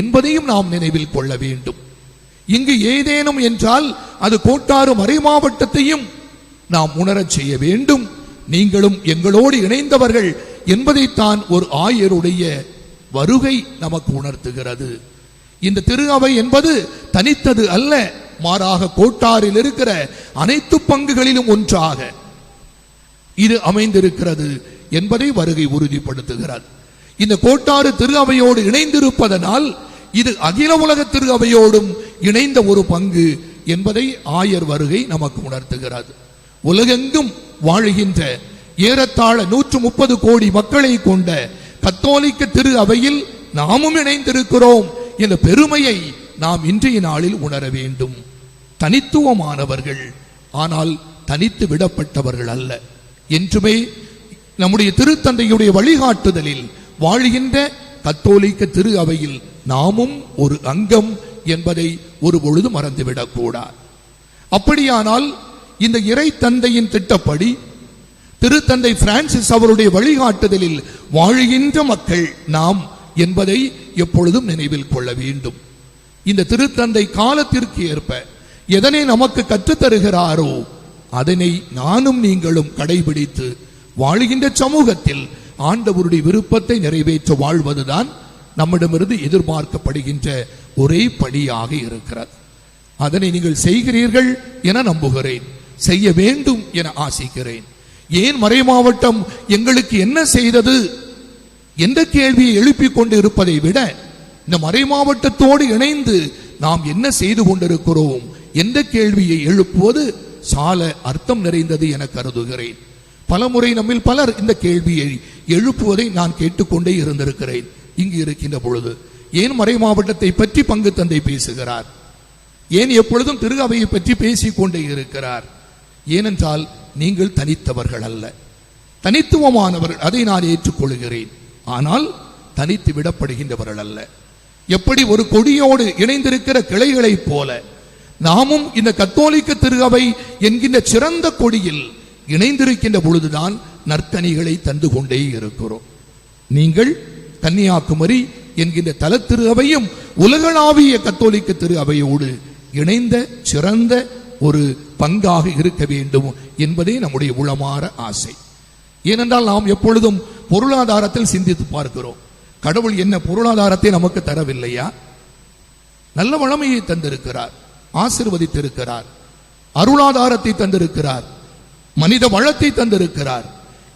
என்பதையும் நாம் நினைவில் கொள்ள வேண்டும். இங்கு ஏதேனும் என்றால் அது கோட்டாறு மறை மாவட்டத்தையும் நாம் உணரச் செய்ய வேண்டும். நீங்களும் எங்களோடு இணைந்தவர்கள் என்பதைத்தான் ஒரு ஆயருடைய வருகை நமக்கு உணர்த்துகிறது. இந்த திரு அவை என்பது தனித்தது அல்ல, மாறாக கோட்டாரில் இருக்கிற அனைத்து பங்குகளிலும் ஒன்றாக இது அமைந்திருக்கிறது என்பதை வருகை உறுதிப்படுத்துகிறது. இந்த கோட்டாறு திரு அவையோடு இணைந்திருப்பதனால் இது அகில உலக திரு அவையோடும் இணைந்த ஒரு பங்கு என்பதை ஆயர் வருகை நமக்கு உணர்த்துகிறது. உலகெங்கும் வாழுகின்ற ஏறத்தாழ 130 கோடி மக்களை கொண்ட கத்தோலிக்க திரு அவையில் நாமும் இணைந்திருக்கிறோம் என்ற பெருமையை நாம் இன்றைய நாளில் உணர வேண்டும். தனித்துவமானவர்கள், ஆனால் தனித்து விடப்பட்டவர்கள் அல்ல. என்றுமே நம்முடைய திருத்தந்தையுடைய வழிகாட்டுதலில் வாழ்கின்ற கத்தோலிக்க திரு அவையில் நாமும் ஒரு அங்கம் என்பதை ஒரு பொழுது மறந்துவிடக் கூடாது. அப்படியானால் இந்த இறை தந்தையின் திட்டப்படி திருத்தந்தை பிரான்சிஸ் அவருடைய வழிகாட்டுதலில் வாழுகின்ற மக்கள் நாம் என்பதை எப்பொழுதும் நினைவில் கொள்ள வேண்டும். இந்த திருத்தந்தை காலத்திற்கு ஏற்ப எதனை நமக்கு கற்றுத் தருகிறாரோ அதனை நானும் நீங்களும் கடைபிடித்து வாழுகின்ற சமூகத்தில் ஆண்டவருடைய விருப்பத்தை நிறைவேற்ற வாழ்வதுதான் நம்மிடமிருந்து எதிர்பார்க்கப்படுகின்ற ஒரே படியாக இருக்கிறது. அதனை நீங்கள் செய்கிறீர்கள் என நம்புகிறேன், செய்ய வேண்டும் என ஆசிக்கிறேன். ஏன் மறைமாவட்டம் எங்களுக்கு என்ன செய்தது என்ற கேள்வியை எழுப்பிக் கொண்டு இருப்பதை விட இந்த மறைமாவட்டத்தோடு இணைந்து நாம் என்ன செய்து கொண்டிருக்கிறோம் என்ற கேள்வியை எழுப்புவது சால அர்த்தம் நிறைந்தது என கருதுகிறேன். பலமுறை நம்மில் பலர் இந்த கேள்வியை எழுப்புவதை நான் கேட்டுக்கொண்டே இருந்திருக்கிறேன். இங்கு இருக்கின்ற பொழுது ஏன் மறைமாவட்டத்தை பற்றி பங்கு தந்தை பேசுகிறார், ஏன் எப்பொழுதும் திரு அவையை பற்றி பேசிக்கொண்டே இருக்கிறார்? ஏனென்றால் நீங்கள் தனித்தவர்கள் அல்ல, தனித்துவமானவர்கள், அதை நான் ஏற்றுக்கொள்கிறேன். ஆனால் தனித்து விடப்படுகின்றவர்கள் அல்ல. எப்படி ஒரு கொடியோடு இணைந்திருக்கிற கிளைகளைப் போல நாமும் இந்த கத்தோலிக்க திரு அவை என்கின்ற சிறந்த கொடியில் இணைந்திருக்கின்ற பொழுதுதான் நற்கனிகளை தந்து கொண்டே இருக்கிறோம். நீங்கள் கன்னியாகுமரி என்கின்ற தல திரு அவையும் உலகளாவிய கத்தோலிக்க திரு அவையோடு இணைந்த சிறந்த ஒரு பங்காக இருக்க வேண்டும் என்பதே நம்முடைய உளமாற ஆசை. ஏனென்றால் நாம் எப்பொழுதும் பொருளாதாரத்தில் சிந்தித்து பார்க்கிறோம். கடவுள் என்ன பொருளாதாரத்தை நமக்கு தரவில்லையா? நல்ல வளமையை தந்திருக்கிறார், ஆசீர்வதித்திருக்கிறார், அருளாதாரத்தை தந்திருக்கிறார், மனித வளத்தை தந்திருக்கிறார்.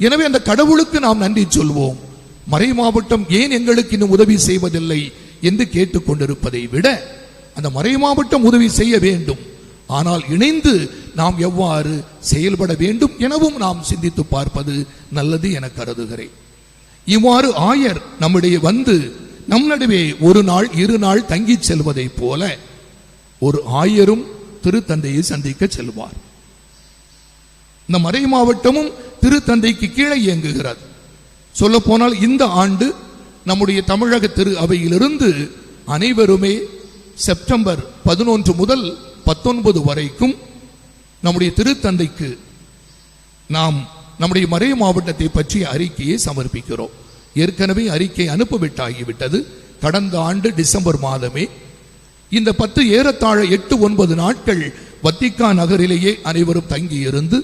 எனவே அந்த கடவுளுக்கு நாம் நன்றி சொல்வோம். மறை மாவட்டம் ஏன் எங்களுக்கு இன்னும் உதவி செய்வதில்லை என்று கேட்டுக்கொண்டிருப்பதை விட அந்த மறை மாவட்டம் உதவி செய்ய வேண்டும். ஆனால் இணைந்து நாம் எவ்வாறு செயல்பட வேண்டும் எனவும் நாம் சிந்தித்து பார்ப்பது நல்லது என கருதுகிறேன். இவ்வாறு ஆயர் நம்மிடையே வந்து நம் நடுவே ஒரு நாள் இரு நாள் தங்கி செல்வதை போல ஒரு ஆயரும் திருத்தந்தையை சந்திக்க செல்வார். இந்த மறை மாவட்டமும் திருத்தந்தைக்கு கீழே இயங்குகிறது. சொல்ல போனால் இந்த ஆண்டு நம்முடைய தமிழக திரு அவையிலிருந்து அனைவருமே செப்டம்பர் 11 முதல் 19 வரைக்கும் நம்முடைய திருத்தந்தைக்கு நாம் நம்முடைய மறை மாவட்டத்தை பற்றிய அறிக்கையை சமர்ப்பிக்கிறோம். ஏற்கனவே அறிக்கை அனுப்பவிட்டாகிவிட்டது. கடந்த ஆண்டு டிசம்பர் மாதமே இந்த 10 ஏறத்தாழ 8-9 நாட்கள் வத்திக்கான் நகரிலேயே அனைவரும் தங்கியிருந்து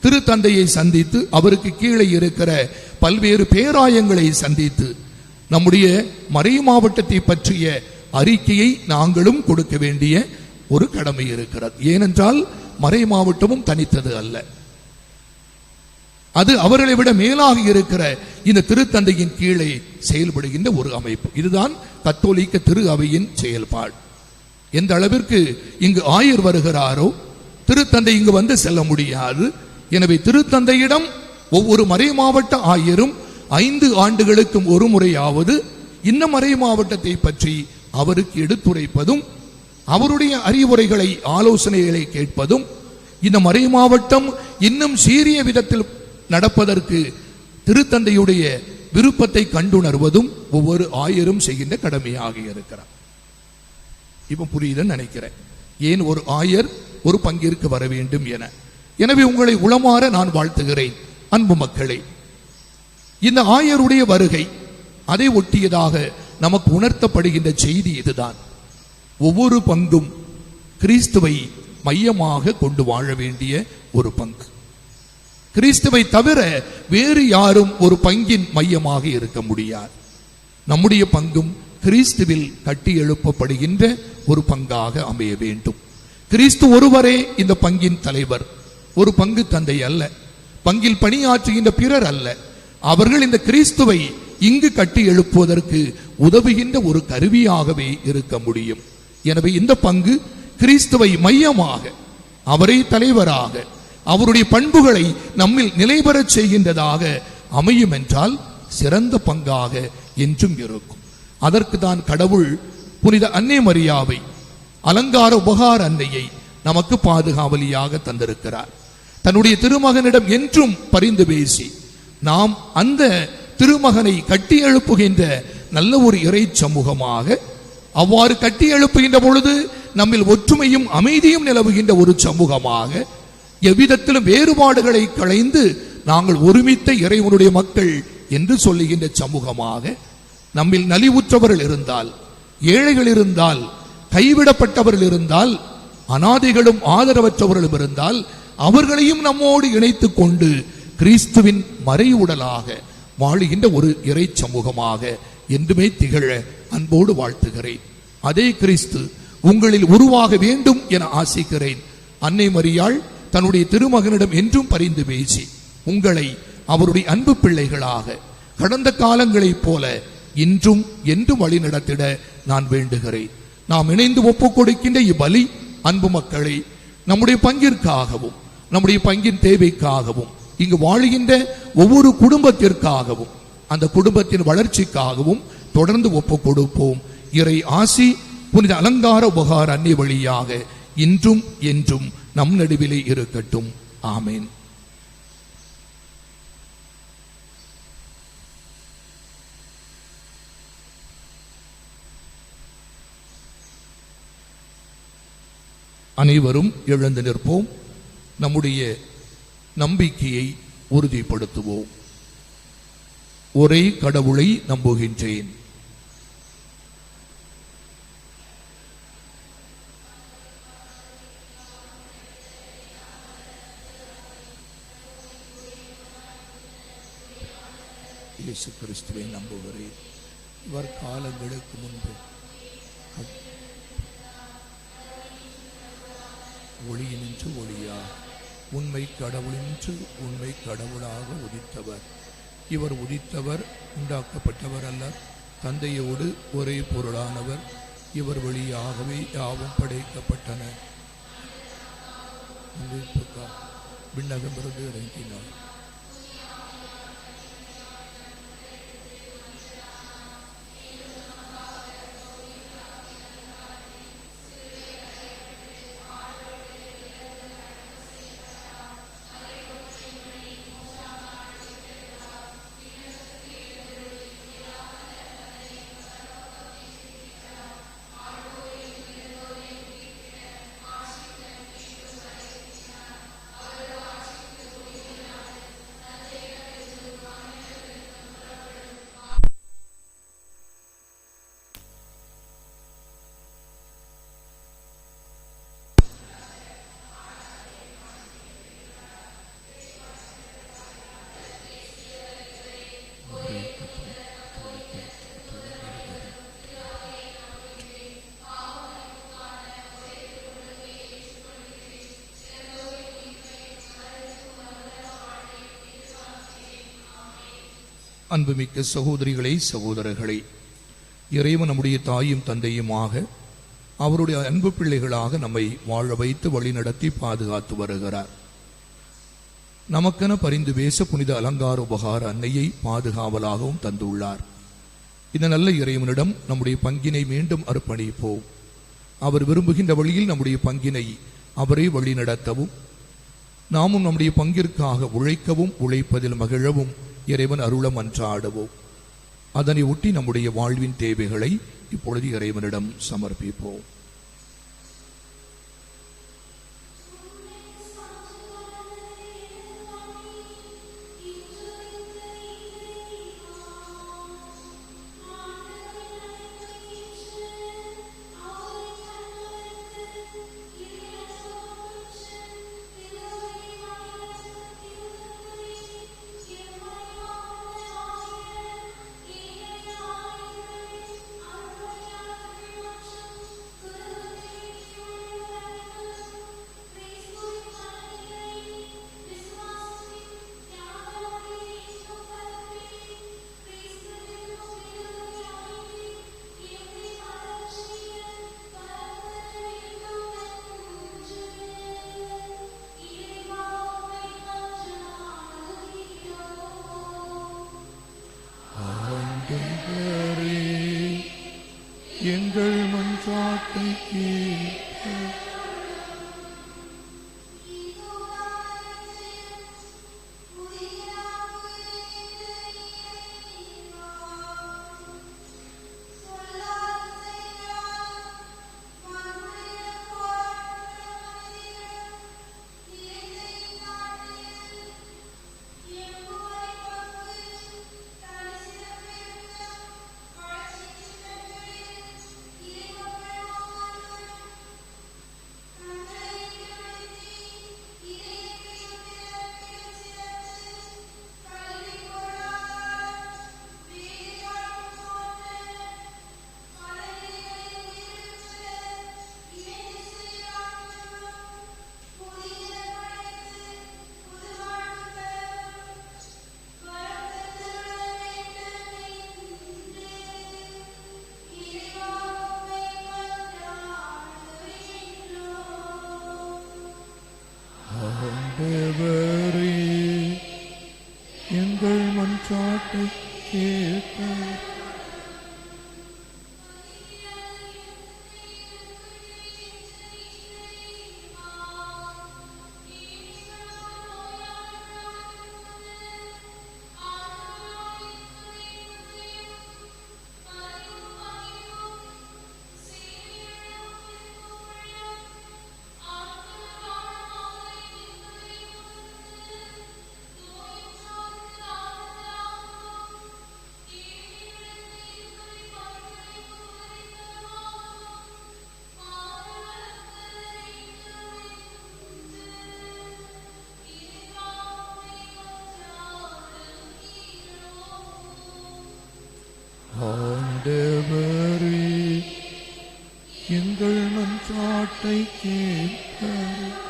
திருத்தந்தையை சந்தித்து அவருக்கு கீழே இருக்கிற பல்வேறு பேராயங்களை சந்தித்து நம்முடைய மறை மாவட்டத்தை பற்றிய அறிக்கையை நாங்களும் கொடுக்க வேண்டிய ஒரு கடமை இருக்கிறது. ஏனென்றால் மறை மாவட்டமும் தனித்தது அல்ல, அது அவர்களை விட மேலாக இருக்கிற இந்த திருத்தந்தையின் கீழே செயல்படுகின்ற ஒரு அமைப்பு. இதுதான் கத்தோலிக்க திரு அவையின் செயல்பாடு. எந்த அளவிற்கு இங்கு ஆயர் வருகிறாரோ திருத்தந்தை இங்கு வந்து செல்ல முடியாது. எனவே திருத்தந்தையிடம் ஒவ்வொரு மறை மாவட்ட ஆயரும் 5 ஆண்டுகளுக்கும் ஒரு முறையாவது இந்த மறை மாவட்டத்தை பற்றி அவருக்கு எடுத்துரைப்பதும் அவருடைய அறிவுரைகளை ஆலோசனைகளை கேட்பதும் இந்த மறை மாவட்டம் இன்னும் சீரிய விதத்தில் நடப்பதற்கு திருத்தந்தையுடைய விருப்பத்தை கண்டுணர்வதும் ஒவ்வொரு ஆயரும் செய்கின்ற கடமையாக இருக்கிறார். இப்ப புரியுதுன்னு நினைக்கிறேன் ஏன் ஒரு ஆயர் ஒரு பங்கிற்கு வர வேண்டும் என. எனவே உங்களை உளமாற நான் வாழ்த்துகிறேன். அன்பு மக்களே, இந்த ஆயருடைய வருகை அதை ஒட்டியதாக நமக்கு உணர்த்தப்படுகின்ற செய்தி இதுதான். ஒவ்வொரு பங்கும் கிறிஸ்துவை மையமாக கொண்டு வாழ வேண்டிய ஒரு பங்கு. கிறிஸ்துவை தவிர வேறு யாரும் ஒரு பங்கின் மையமாக இருக்க முடியாது. நம்முடைய பங்கும் கிறிஸ்துவில் கட்டி எழுப்பப்படுகின்ற ஒரு பங்காக அமைய வேண்டும். கிறிஸ்து ஒருவரே இந்த பங்கின் தலைவர், ஒரு பங்கு தந்தை அல்ல, பங்கில் பணியாற்றுகின்ற பிறர் அல்ல. அவர்கள் இந்த கிறிஸ்துவை இங்கு கட்டி எழுப்புவதற்கு உதவுகின்ற ஒரு கருவியாகவே இருக்க முடியும். எனவே இந்த பங்கு கிறிஸ்துவை மையமாக, அவரை தலைவராக, அவருடைய பண்புகளை நம்மில் நிலைபெறச் செய்கின்றதாக அமையும் என்றால் சிறந்த பங்காக என்றும் இருக்கும். அதற்கு தான் கடவுள் புனித அன்னை மரியாவை, அலங்கார உபகார அன்னையை நமக்கு பாதுகாவலியாக தந்திருக்கிறார். தன்னுடைய திருமகனிடம் என்றும் பரிந்து பேசி நாம் அந்த திருமகனை கட்டி எழுப்புகின்ற நல்ல ஒரு இறை சமூகமாக அவ்வாறு கட்டி எழுப்புகின்ற பொழுது நம்மில் ஒற்றுமையும் அமைதியும் நிலவுகின்ற ஒரு சமூகமாக, எவ்விதத்திலும் வேறுபாடுகளை களைந்து நாங்கள் ஒருமித்த இறைவனுடைய மக்கள் என்று சொல்லுகின்ற சமூகமாக, நம்மில் நலிவுற்றவர்கள் இருந்தால், ஏழைகள் இருந்தால், கைவிடப்பட்டவர்கள் இருந்தால், அனாதைகளும் ஆதரவற்றவர்களும் இருந்தால், அவர்களையும் நம்மோடு இணைத்துக் கொண்டு கிறிஸ்துவின் மறைவுடலாக வாழுகின்ற ஒரு இறை சமூகமாக என்றுமே திகழ அன்போடு வாழ்த்துகிறேன். அதே கிறிஸ்து உங்களில் உருவாக வேண்டும் என ஆசிக்கிறேன். அன்னை மரியாள் தன்னுடைய திருமகனிடம் என்றும் பரிந்து பேசி உங்களை அவருடைய அன்பு பிள்ளைகளாக கடந்த காலங்களைப் போல இன்றும் என்றும் வழி நடத்திட நான் வேண்டுகிறேன். நாம் இணைந்து ஒப்புக் கொடுக்கின்ற இப்பலி அன்பு மக்களை நம்முடைய பங்கிற்காகவும், நம்முடைய பங்கின் தேவைக்காகவும், இங்கு வாழுகின்ற ஒவ்வொரு குடும்பத்திற்காகவும், அந்த குடும்பத்தின் வளர்ச்சிக்காகவும் தொடர்ந்து ஒப்புக் கொடுப்போம். இறை ஆசி புனித அலங்கார உபகார அன்னை வழியாக இன்றும் என்றும் நம் நடுவிலே இருக்கட்டும். ஆமேன். அனைவரும் எழுந்து நிற்போம். நம்முடைய நம்பிக்கையை உறுதிப்படுத்துவோம். ஒரே கடவுளை நம்புகின்றேன். இயேசு கிறிஸ்துவை நம்புகிறேன். இவர் காலங்களுக்கு முன்பு ஒளியினின்று ஒளியா, உண்மை கடவுளின்று உண்மை கடவுளாக உதித்தவர். இவர் உதித்தவர், உண்டாக்கப்பட்டவர் அல்ல, தந்தையோடு ஒரே பொருளானவர். இவர் வழியாகவே யாவும் படைக்கப்பட்டன. விண்ணகமிருந்து இறங்கினார். அன்புமிக்க சகோதரிகளே, சகோதரர்களே, இறைவன் நம்முடைய தாயும் தந்தையுமாக அவருடைய அன்பு பிள்ளைகளாக நம்மை வாழ வைத்து வழிநடத்தி பாதுகாத்து வருகிறார். நமக்கென பரிந்து பேச புனித அலங்கார உபகார அன்னையை பாதுகாவலாகவும் தந்துள்ளார். இந்த நல்ல இறைவனிடம் நம்முடைய பங்கினை மீண்டும் அர்ப்பணிப்போம். அவர் விரும்புகின்ற வழியில் நம்முடைய பங்கினை அவரை வழிநடத்தவும், நாமும் நம்முடைய பங்கிற்காக உழைக்கவும், உழைப்பதில் மகிழவும் இறைவன் அருளம் அன்றாடுவோம். அதனை ஒட்டி நம்முடைய வாழ்வின் தேவைகளை இப்பொழுது இறைவனிடம் சமர்ப்பிப்போம். எங்கள் மன்றாட்டை கேட்க எங்கள் மன்றாட்டை கேட்டார். ஆண்டவரே, எங்கள் மன்றாட்டை கேட்டார்.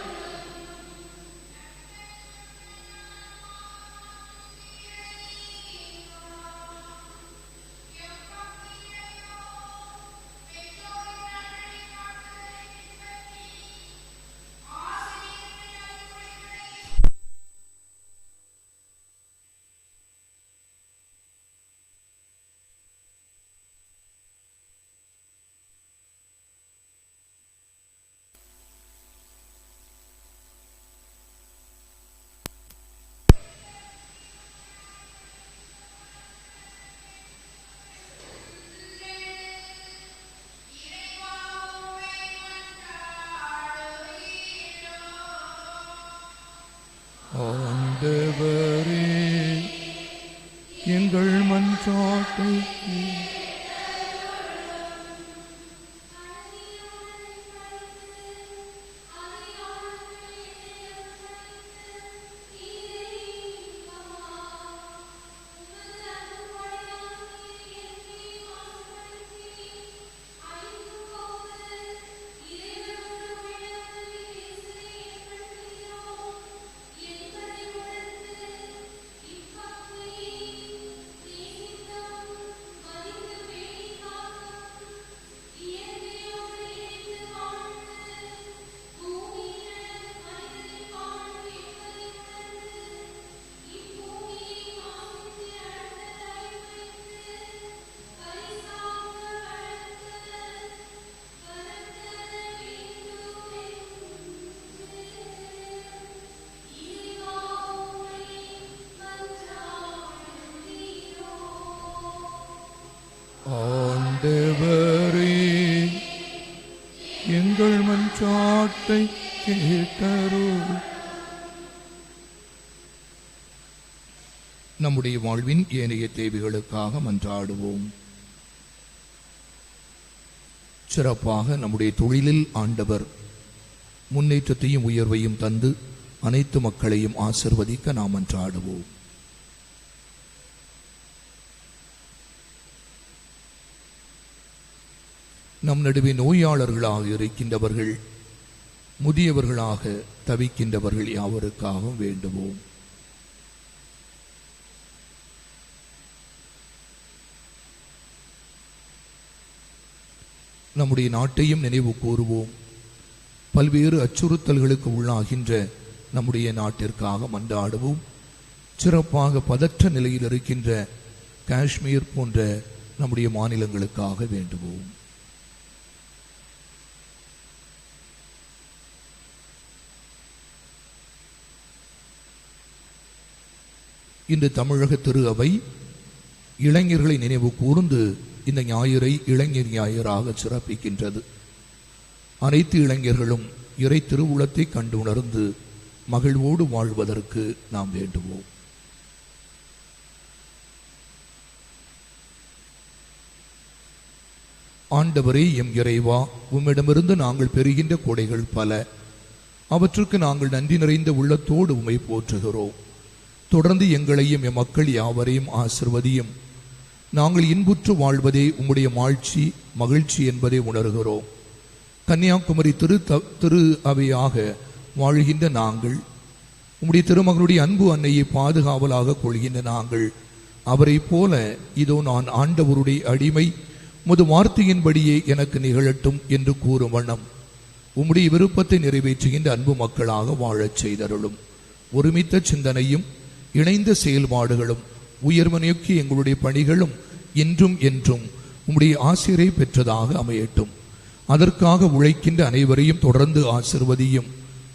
ஆண்டவரே, எங்கள் மன்றாட்டை ஆண்டவரே, எங்கள் மன்றாட்டை கேட்டருள். நம்முடைய வாழ்வின் ஏனைய தேவைகளுக்காக மன்றாடுவோம். சிறப்பாக நம்முடைய தொழிலில் ஆண்டவர் முன்னேற்றத்தையும் உயர்வையும் தந்து அனைத்து மக்களையும் ஆசிர்வதிக்க நாம் மன்றாடுவோம். நம் நடுவே நோயாளர்களாக இருக்கின்றவர்கள், முதியவர்களாக தவிக்கின்றவர்கள் யாவருக்காகவும் வேண்டுவோம். நம்முடைய நாட்டையும் நினைவு கூறுவோம். பல்வேறு அச்சுறுத்தல்களுக்கு உள்ளாகின்ற நம்முடைய நாட்டிற்காக மன்றாடுவோம். சிறப்பாக பதற்ற நிலையில் இருக்கின்ற காஷ்மீர் போன்ற நம்முடைய மாநிலங்களுக்காக வேண்டுவோம். இன்று தமிழக திரு அவை இளைஞர்களை நினைவு கூர்ந்து இந்த ஞாயிறை இளைஞர் ஞாயிறாக சிறப்பிக்கின்றது. அனைத்து இளைஞர்களும் இறை திருவுளத்தை கண்டு உணர்ந்து மகிழ்வோடு வாழ்வதற்கு நாம் வேண்டுவோம். ஆண்டவரே, எம் இறைவா, உம்மிடமிருந்து நாங்கள் பெறுகின்ற கொடைகள் பல. அவற்றுக்கு நாங்கள் நன்றி நிறைந்த உள்ளத்தோடு உம்மை போற்றுகிறோம். தொடர்ந்து எங்களையும் எம் மக்கள் யாவரையும் ஆசிர்வதியும். நாங்கள் இன்புற்று வாழ்வதே உம்முடைய மாட்சி மகிழ்ச்சி என்பதை உணர்கிறோம். கன்னியாகுமரி திரு அவையாக வாழ்கின்ற நாங்கள், உம்முடைய திருமகனுடைய அன்பு அன்னையை பாதுகாவலாக கொள்கின்ற நாங்கள், அவரை போல இதோ நான் ஆண்டவருடைய அடிமை, முது வார்த்தையின்படியே எனக்கு நிகழட்டும் என்று கூறும் வண்ணம் உம்முடைய விருப்பத்தை நிறைவேற்றுகின்ற அன்பு மக்களாக வாழச் செய்தருளும். ஒருமித்த சிந்தனையும் இணைந்த செயல்பாடுகளும் உயர்வு நோக்கி எங்களுடைய பணிகளும் என்றும் என்றும் உம்முடைய ஆசிரை பெற்றதாக அமையட்டும். அதற்காக உழைக்கின்ற அனைவரையும் தொடர்ந்து ஆசிர்வதியும்.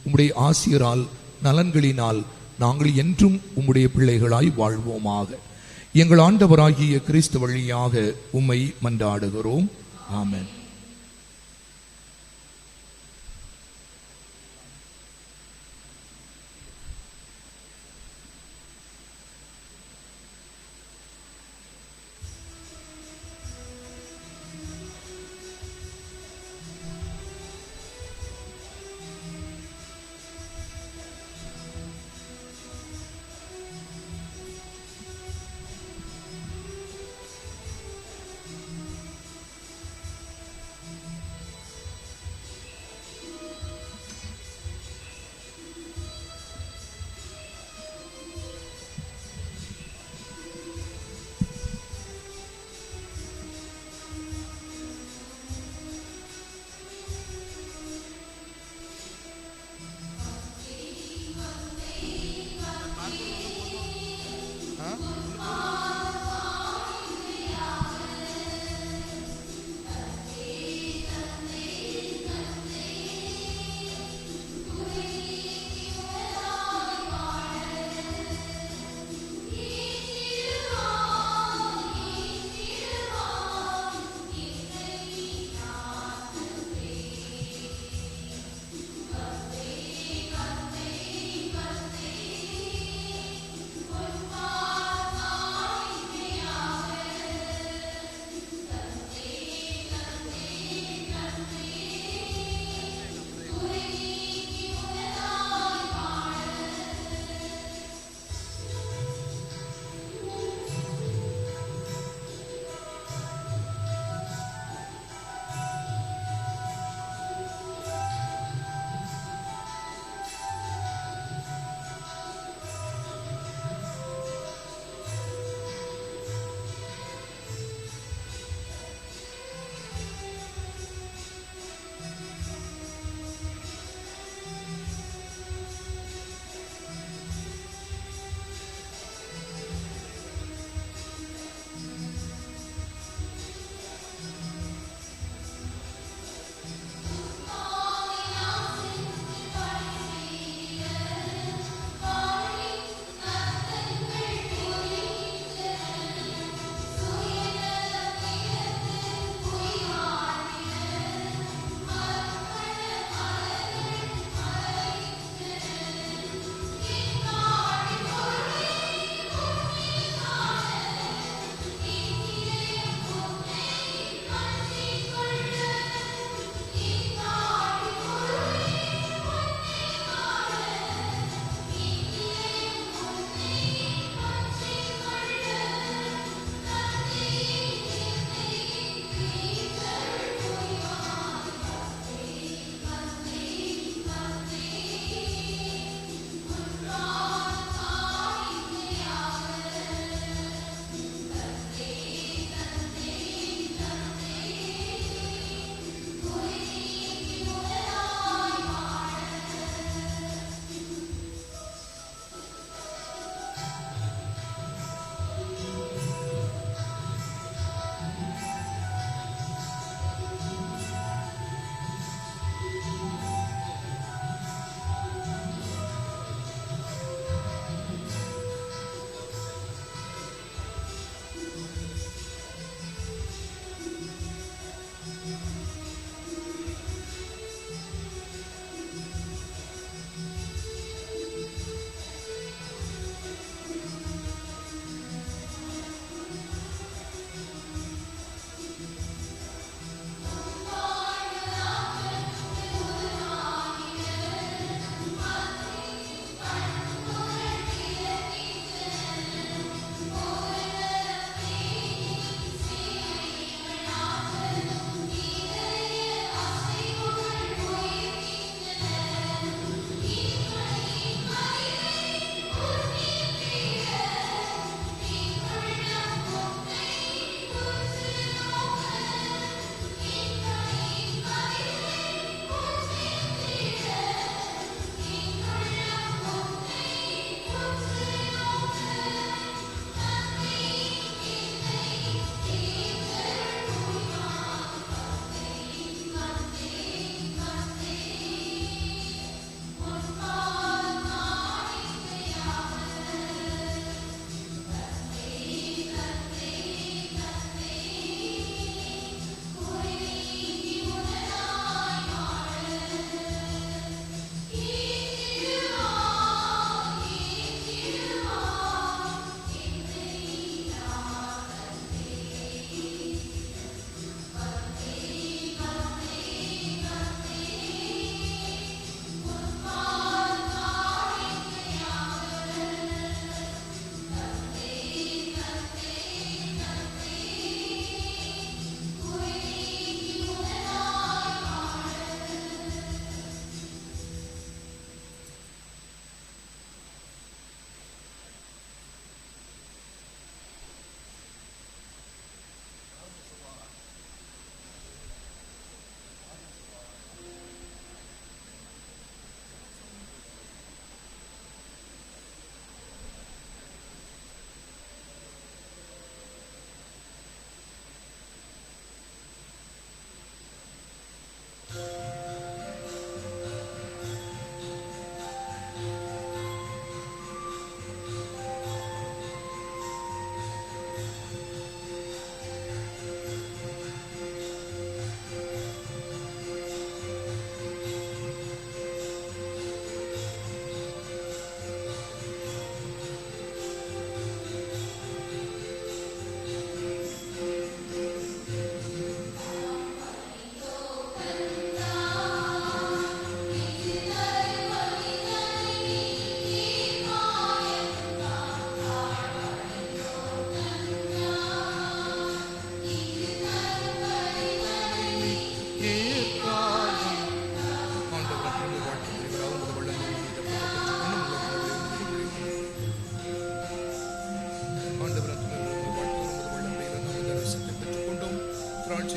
உம்முடைய ஆசிரியரால் நலன்களினால் நாங்கள் என்றும் உம்முடைய பிள்ளைகளாய் வாழ்வோமாக. எங்கள் ஆண்டவராகிய கிறிஸ்து வழியாக உம்மை மன்றாடுகிறோம். ஆமென்.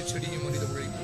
செடியும் மனித உழைப்பு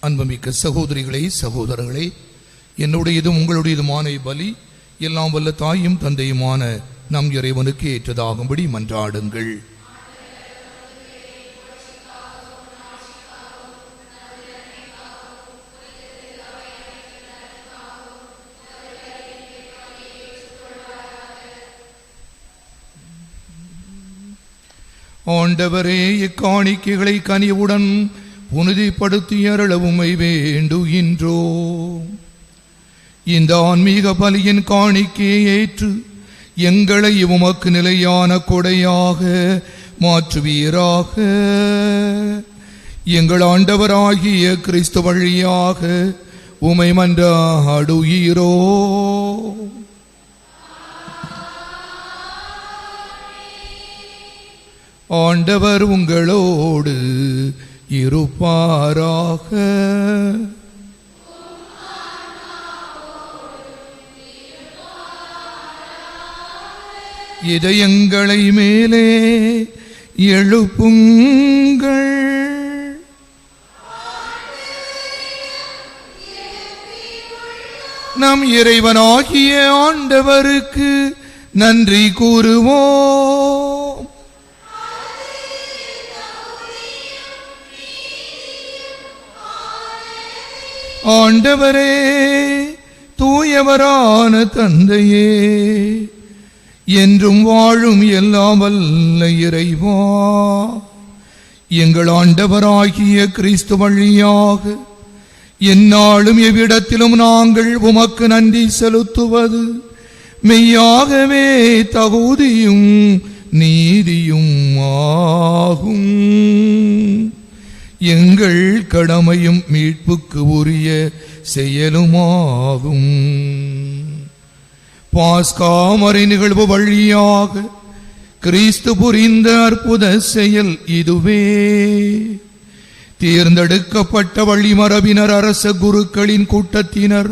அன்புமிக்க சகோதரிகளே, சகோதரர்களே, என்னுடையதும் உங்களுடையதுமான பலி எல்லாம் வல்ல தாயும் தந்தையுமான நம் இறைவனுக்கு ஏற்றதாகும்படி மன்றாடுங்கள். ஆண்டவரே, இக்காணிக்கைகளை கனிவுடன் புனிதப்படுத்தி அருளவுமை வேண்டுகின்றோ. இந்த ஆன்மீக பலியின் காணிக்கையை ஏற்று எங்களை உமக்கு நிலையான கொடையாக மாற்றுவீராக. எங்கள் ஆண்டவராகிய கிறிஸ்து வழியாக உமை மன்றாடுகிறோ. ஆண்டவர் உங்களோடு இருப்பாராக. இதயங்களை மேலே எழுப்புங்கள். நம் இறைவனாகிய ஆண்டவருக்கு நன்றி கூறுவோம். ஆண்டவரே, தூயவரான தந்தையே, என்றும் வாழும் எல்லாம் வல்ல இறைவா, எங்கள் ஆண்டவராகிய கிறிஸ்து வழியாக எந்நாளும் எவ்விடத்திலும் நாங்கள் உமக்கு நன்றி செலுத்துவது மெய்யாகவே தகுதியும் நீதியும் ஆகும். எங்கள் கடமையும் மீட்புக்கு உரிய செயலுமாகும். பாஸ்கா மறை நிகழ்வு வழியாக கிறிஸ்து புரிந்த அற்புத செயல் இதுவே. தேர்ந்தெடுக்கப்பட்ட வழிமரபினர், அரச குருக்களின் கூட்டத்தினர்,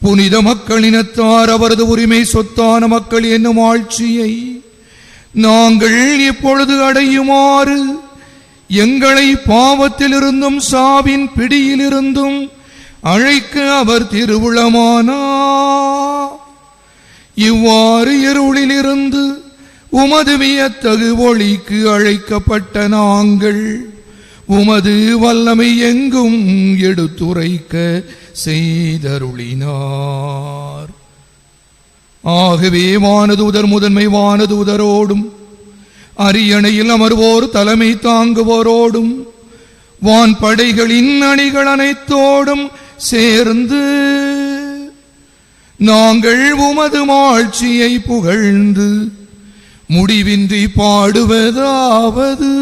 புனித மக்களினத்தார் அவரது உரிமை சொத்தான மக்கள் என்னும் ஆட்சியை நாங்கள் இப்பொழுது அடையுமாறு எங்களை பாவத்திலிருந்தும் சாவின் பிடியிலிருந்தும் அழைக்க அவர் திருவுளமானார். இவ்வாறு இருளிலிருந்து உமது வியத்தகு ஒளிக்கு அழைக்கப்பட்ட நாங்கள் உமது வல்லமை எங்கும் எடுத்துரைக்க செய்தருளினார். ஆகவே வானதூதர் முதன்மை வானதூதரோடும் அரியணையில் அமர்வோர் தலைமை தாங்குவோரோடும் வான் படைகளின் அணிகள் அனைத்தோடும் சேர்ந்து நாங்கள் உமது மாட்சியை புகழ்ந்து முடிவின்றி பாடுவதாவது: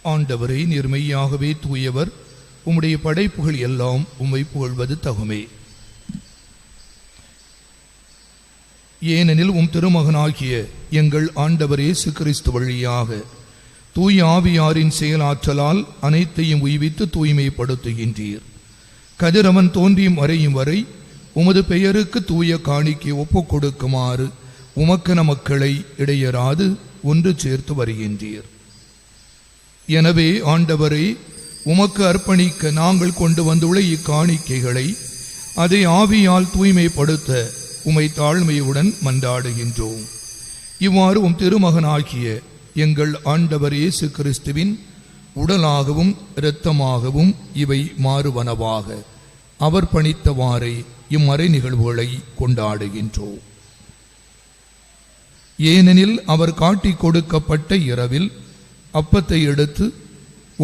ஆண்டவரே, நீர் மெய்யாகவே தூயவர். உம்முடைய படைப்புகள் எல்லாம் உம்மை புகழ்வது தகுமே. ஏனெனில் உம் திருமகனாகிய எங்கள் ஆண்டவர் இயேசு கிறிஸ்து வழியாக தூய ஆவியாரின் செயலாற்றலால் அனைத்தையும் உய்வித்து தூய்மைப்படுத்துகின்றீர். கதிரவன் தோன்றியும் மறையும் வரை உமது பெயருக்கு தூய காணிக்கை ஒப்புக் கொடுக்குமாறு உமக்கென மக்களை இடையராது ஒன்று சேர்த்து வருகின்றீர். எனவே ஆண்டவரே, உமக்கு அர்ப்பணிக்க நாங்கள் கொண்டு வந்துள்ள இக்காணிக்கைகளை அதை ஆவியால் தூய்மைப்படுத்த உமை தாழ்மையுடன் மன்றாடுகின்றோம். இவ்வாறு உம் திருமகனாகிய எங்கள் ஆண்டவர் இயேசு கிறிஸ்துவின் உடலாகவும் இரத்தமாகவும் இவை மாறுவனவாக அவர் பணித்தவாறே இம்மறை நிகழ்வுகளை கொண்டாடுகின்றோம். ஏனெனில் அவர் காட்டிக் கொடுக்கப்பட்ட இரவில் அப்பத்தை எடுத்து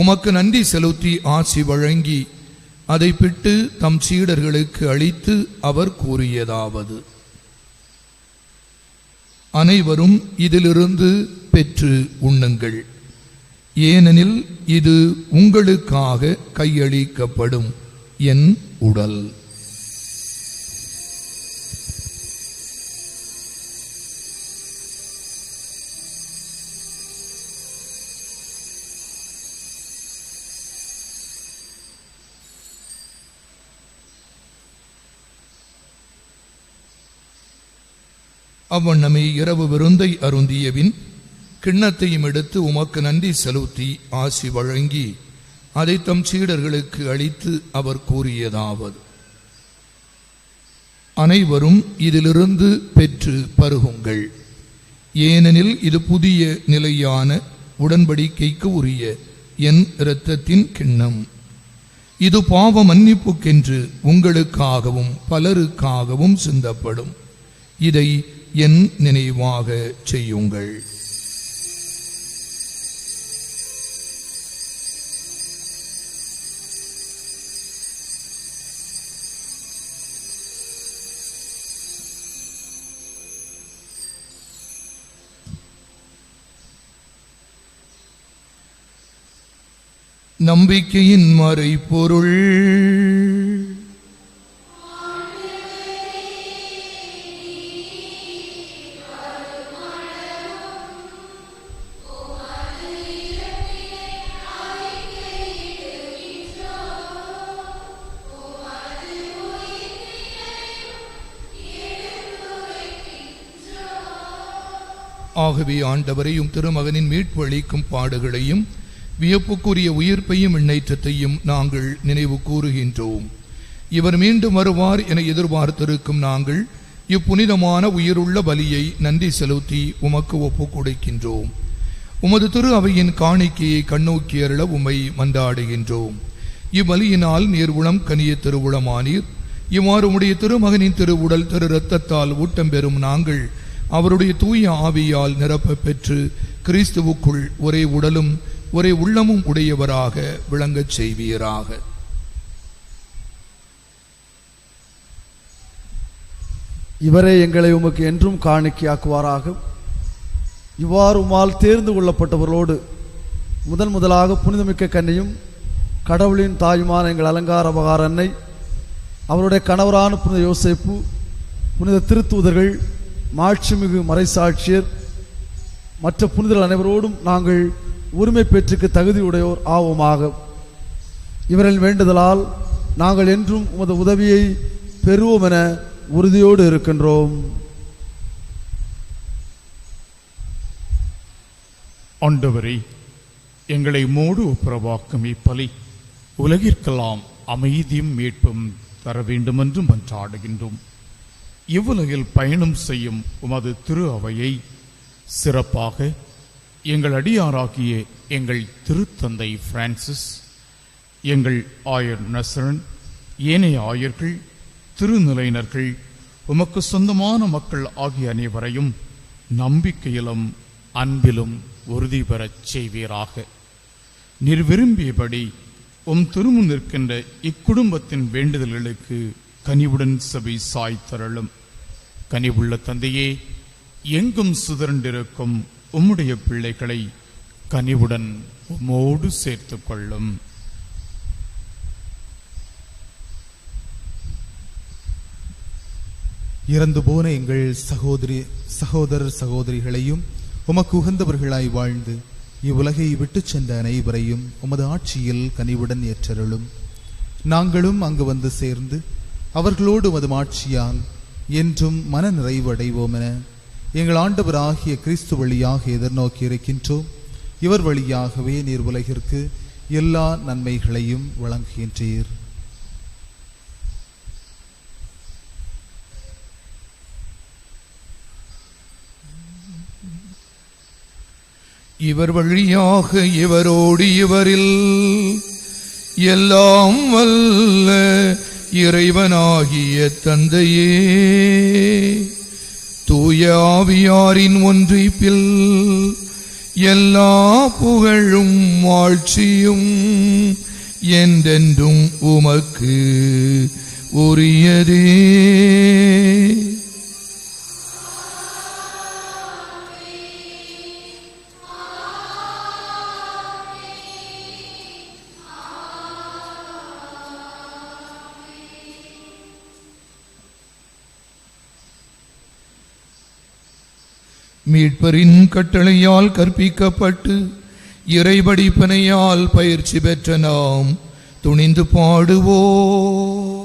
உமக்கு நன்றி செலுத்தி ஆசி வழங்கி அதை பிட்டு தம் சீடர்களுக்கு அளித்து அவர் கூறியதாவது: அனைவரும் இதிலிருந்து பெற்று உண்ணுங்கள். ஏனெனில் இது உங்களுக்காக கையளிக்கப்படும் என் உடல். அவ்வண்ணமே இரவு விருந்தை அருந்தியபின் கிண்ணத்தையும் எடுத்து உமக்கு நன்றி செலுத்தி ஆசி வழங்கி அதை தம் சீடர்களுக்கு அளித்து அவர் கூறியதாவது: அனைவரும் இதிலிருந்து பெற்று பருகுங்கள். ஏனெனில் இது புதிய நிலையான உடன்படிக்கைக்கு உரிய என் இரத்தத்தின் கிண்ணம். இது பாவ மன்னிப்புக்கென்று உங்களுக்காகவும் பலருக்காகவும் சிந்தப்படும். இதை என் நினைவாக செய்யுங்கள். நம்பிக்கையின் மறைபொருள். ஆகவே ஆண்டவரையும் திருமகனின் மீட்பு அளிக்கும் பாடுகளையும் வியப்புக்குரிய உயிர்ப்பையும் எண்ணேற்றத்தையும் நாங்கள் நினைவு கூறுகின்றோம். இவர் மீண்டும் வருவார் என எதிர்பார்த்திருக்கும் நாங்கள் இப்புனிதமான உயிருள்ள பலியை நன்றி செலுத்தி உமக்கு ஒப்புக் கொடுக்கின்றோம். உமது திரு அவையின் காணிக்கையை கண்ணோக்கி அருள உம்மை மன்றாடுகின்றோம். இவ்வலியினால் நீர் உளம் கனிய திருவுளமானீர். இவ்வாறு உடைய திருமகனின் திருவுடல் திரு இரத்தத்தால் ஊட்டம் பெறும் நாங்கள் அவருடைய தூய ஆவியால் நிரப்ப பெற்று கிறிஸ்துவுக்குள் ஒரே உடலும் ஒரே உள்ளமும் உடையவராக விளங்கச் செய்வீராக. இவரே எங்களை உமக்கு என்றும் காணிக்கையாக்குவாராக. இவ்வாறு உம்மால் தேர்ந்து கொள்ளப்பட்டவர்களோடு முதலாக புனிதமிக்க கன்னியும் கடவுளின் தாயுமான எங்கள் அலங்கார மகார் அன்னை, அவருடைய கணவரான புனித யோசேப்பு, புனித திருத்தூதர்கள், மாட்சிமிகு மறைசாட்சியர், மற்ற புனிதர்கள் அனைவரோடும் நாங்கள் உரிமை பெற்றுக்கு தகுதியுடையோர் ஆவோமாக. இவரின் வேண்டுதலால் நாங்கள் என்றும் உமது உதவியை பெறுவோம் என உறுதியோடு இருக்கின்றோம். ஆண்டவரே, எங்களை மோடு ஒப்புரவாக்கும் இப்பலி உலகிற்கெல்லாம் அமைதியும் மீட்பும் தர வேண்டுமென்று மன்றாடுகின்றோம். இவ்வுலகில் பயணம் செய்யும் உமது திரு அவையை சிறப்பாக எங்கள் அடியாராகிய எங்கள் திருத்தந்தை பிரான்சிஸ், எங்கள் ஆயர் நசரன், ஏனைய ஆயர்கள், திருநிலையினர்கள், உமக்கு சொந்தமான மக்கள் ஆகிய அனைவரையும் நம்பிக்கையிலும் அன்பிலும் உறுதி பெறச் செய்வீராக. நீர் விரும்பியபடி உம் திருமுன் நிற்கின்ற இக்குடும்பத்தின் வேண்டுதல்களுக்கு கனிவுடன் செவி சாய்த்தருளும். கனிவுள்ள தந்தையே, எங்கும் சிதறண்டிருக்கும் உம்முடைய பிள்ளைகளை கனிவுடன் உம்மோடு சேர்த்துக் கொள்ளும். இறந்து போன எங்கள் சகோதரர் சகோதரிகளையும் உமக்கு உகந்தவர்களாய் வாழ்ந்து இவ்வுலகை விட்டுச் சென்ற அனைவரையும் உமது ஆட்சியில் கனிவுடன் ஏற்றருளும். நாங்களும் அங்கு வந்து சேர்ந்து அவர்களோடு உமது ஆட்சியால் என்றும் மன நிறைவு அடைவோம் என எங்கள் ஆண்டவராகிய கிறிஸ்து வழியாக எதிர்நோக்கி இருக்கின்றோம். இவர் வழியாகவே நீர் உலகிற்கு எல்லா நன்மைகளையும் வழங்குகின்றீர். இவர் வழியாக இவரோடு இவரில் எல்லாம் வல்ல இறைவனாகிய தந்தையே, தூய ஆவியாரின் ஒன்றிப்பில் எல்லா புகழும் ஆட்சியும் என்றென்றும் உமக்கு உரியதே. மீட்பரின் கட்டளையால் கற்பிக்கப்பட்டு இறைபடிப்பனையால் பயிற்சி பெற்ற நாம் துணிந்து பாடுவோம்.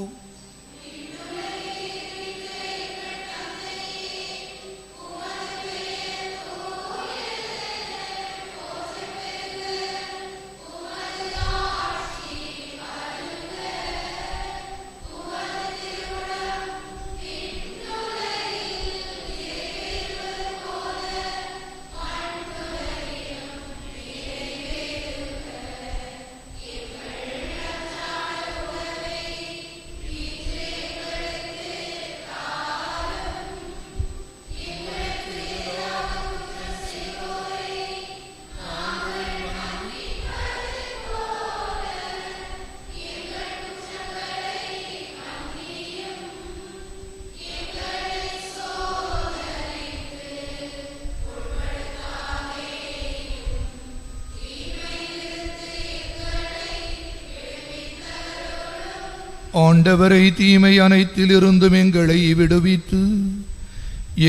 ஆண்டவரை தீமை அனைத்திலிருந்தும் எங்களை விடுவித்து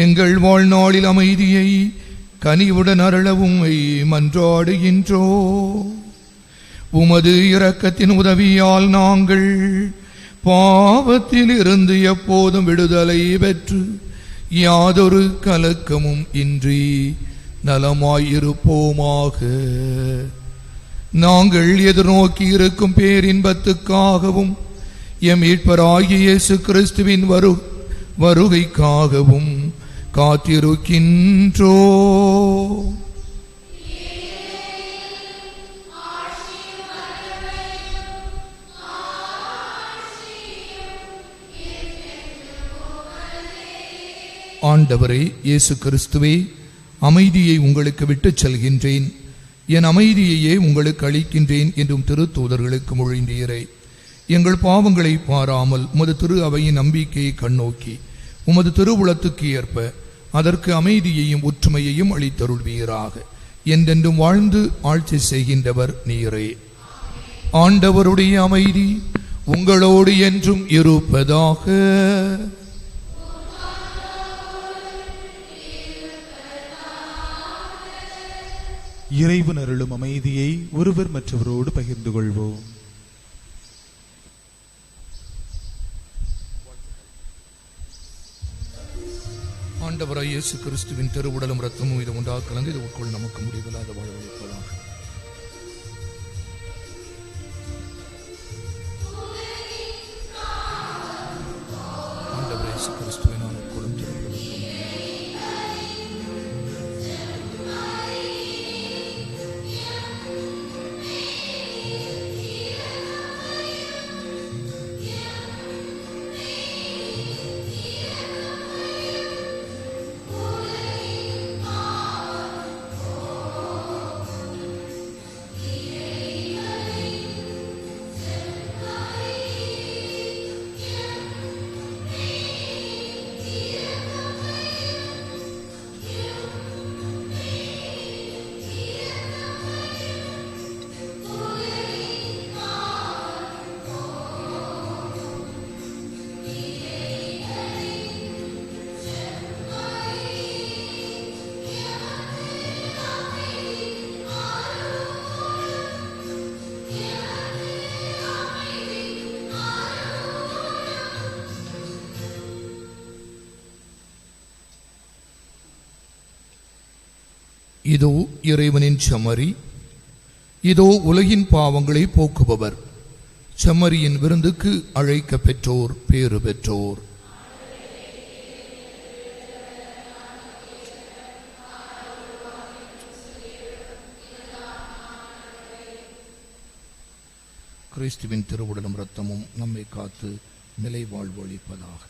எங்கள் வாழ்நாளில் அமைதியை கனிவுடன் அருளவும் மன்றாடுகின்றோ. உமது இரக்கத்தின் உதவியால் நாங்கள் பாவத்தில் இருந்து எப்போதும் விடுதலை பெற்று யாதொரு கலக்கமும் இன்றி நலமாயிருப்போமாக. நாங்கள் எதிர்நோக்கி இருக்கும் பேரின்பத்துக்காகவும் எம் மீட்பராகிய இயேசு கிறிஸ்துவின் வருகைக்காகவும் காத்திருக்கின்றோ. ஆண்டவரே இயேசு கிறிஸ்துவே, அமைதியை உங்களுக்கு விட்டுச் செல்கின்றேன், என் அமைதியையே உங்களுக்கு அளிக்கின்றேன் என்றும் திருத்தூதர்களுக்கு மொழிந்தீரே. எங்கள் பாவங்களை பாராமல் உமது திரு அவையின் நம்பிக்கையை கண்ணோக்கி உமது திருவுளத்துக்கு ஏற்ப அதற்கு அமைதியையும் ஒற்றுமையையும் அளித்தருள்வீராக. என்றென்றும் வாழ்ந்து ஆட்சி செய்கின்றவர் நீரே. ஆண்டவருடைய அமைதி உங்களோடு என்றும் இருப்பதாக. இறைவன் அருளும் அமைதியை ஒருவர் மற்றவரோடு பகிர்ந்து கொள்வோம். ஆண்டவராய் இயேசு கிறிஸ்துவின் திருவுடலும் இரத்தமும் இது ஒன்றாக கலந்து இது உட்கொள் நமக்கு முடிவில்லாத வாழ்வளிப்பதாக. ஆண்டவராய் இயேசு கிறிஸ்துவின் உட்கொள்ளும் இதோ இறைவனின் செம்மறி, இதோ உலகின் பாவங்களை போக்குபவர். செம்மறியின் விருந்துக்கு அழைக்க பெற்றோர் பேறு பெற்றோர். கிறிஸ்துவின் திருவுடலும் இரத்தமும் நம்மை காத்து நிலை வாழ்வு அளிப்பதாக.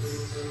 Yeah.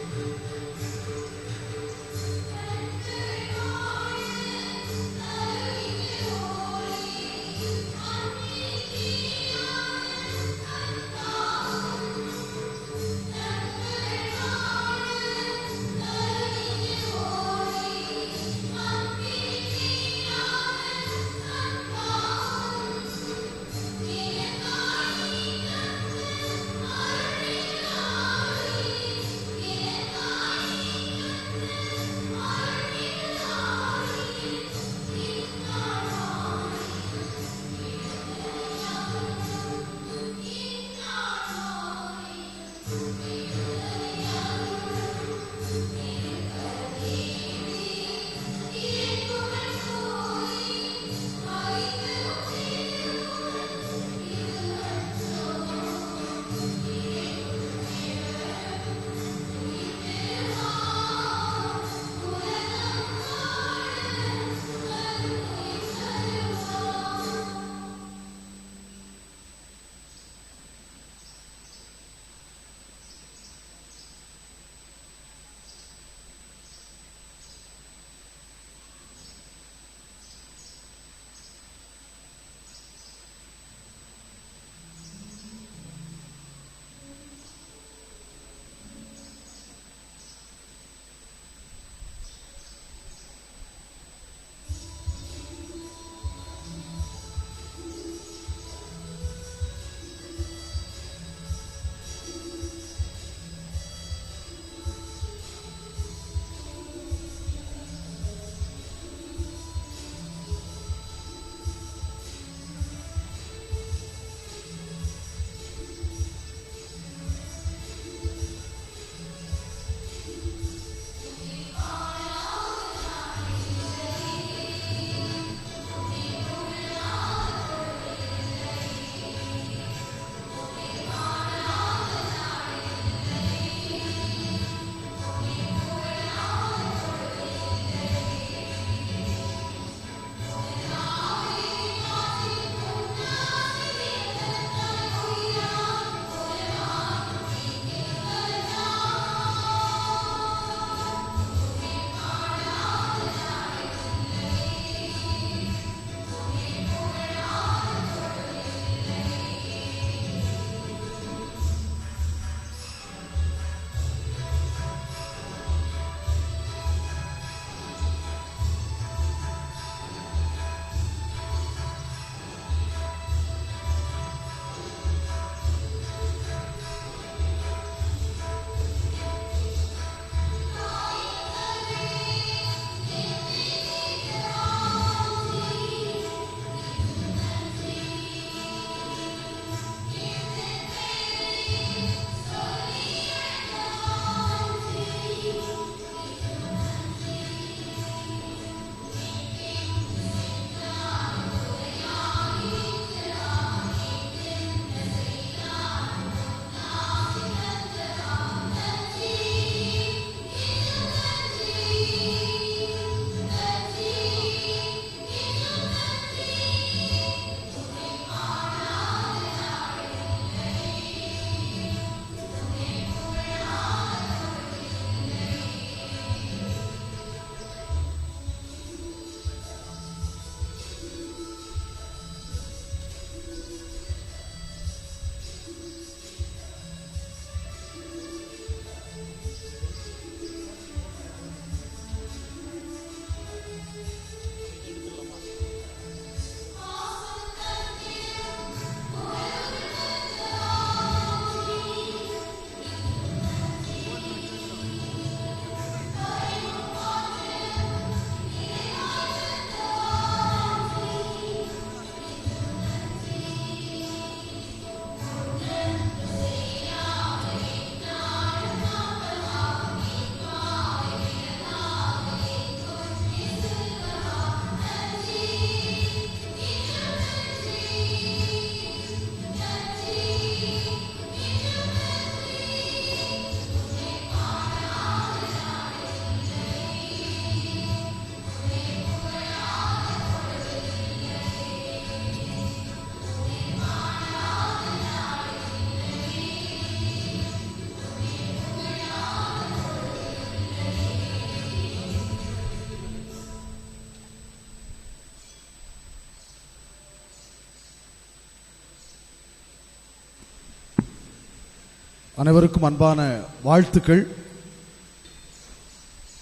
அனைவருக்கும் அன்பான வாழ்த்துக்கள்.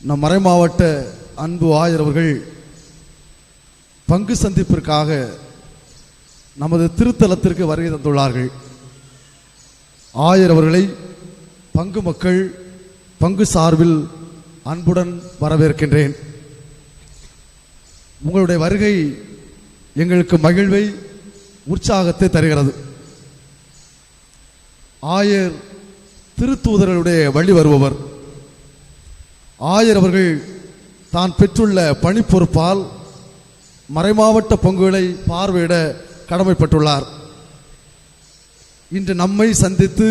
நம் மறைமாவட்ட அன்பு ஆயர் அவர்கள் பங்கு சந்திப்பிற்காக நமது திருத்தலத்திற்கு வருகை தந்துள்ளார்கள். ஆயர் அவர்களை பங்கு மக்கள் பங்கு சார்பில் அன்புடன் வரவேற்கின்றேன். உங்களுடைய வருகை எங்களுக்கு மகிழ்வை உற்சாகத்தை தருகிறது. ஆயர் திருத்தூதர்களுடைய வழி வருபவர். ஆயர் அவர்கள் தான் பெற்றுள்ள பணி பொறுப்பால் மறைமாவட்ட பங்குகளை பார்வையிட கடமைப்பட்டுள்ளார். இன்று நம்மை சந்தித்து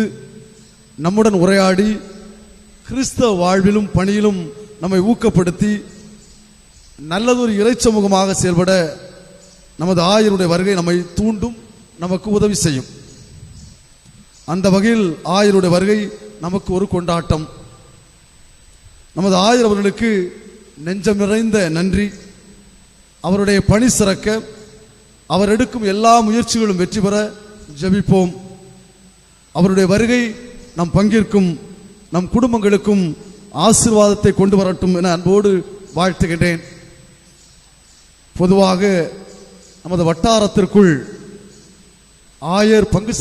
நம்முடன் உரையாடி கிறிஸ்தவ வாழ்விலும் பணியிலும் நம்மை ஊக்கப்படுத்தி நல்லதொரு இறைச்சமூகமாக செயல்பட நமது ஆயருடைய வருகை நம்மை தூண்டும், நமக்கு உதவி செய்யும். அந்த வகையில் ஆயருடைய வருகை நமக்கு ஒரு கொண்டாட்டம். நமது ஆயர் அவர்களுக்கு நெஞ்சம் நிறைந்த நன்றி. அவருடைய பணி சிறக்க அவர் எடுக்கும் எல்லா முயற்சிகளும் வெற்றி பெற ஜெபிப்போம். அவருடைய வருகை நம் பங்கிற்கும் நம் குடும்பங்களுக்கும் ஆசீர்வாதத்தை கொண்டு வரட்டும் என அன்போடு வாழ்த்துகின்றேன். பொதுவாக நமது வட்டாரத்திற்குள் ஆயர் பங்கு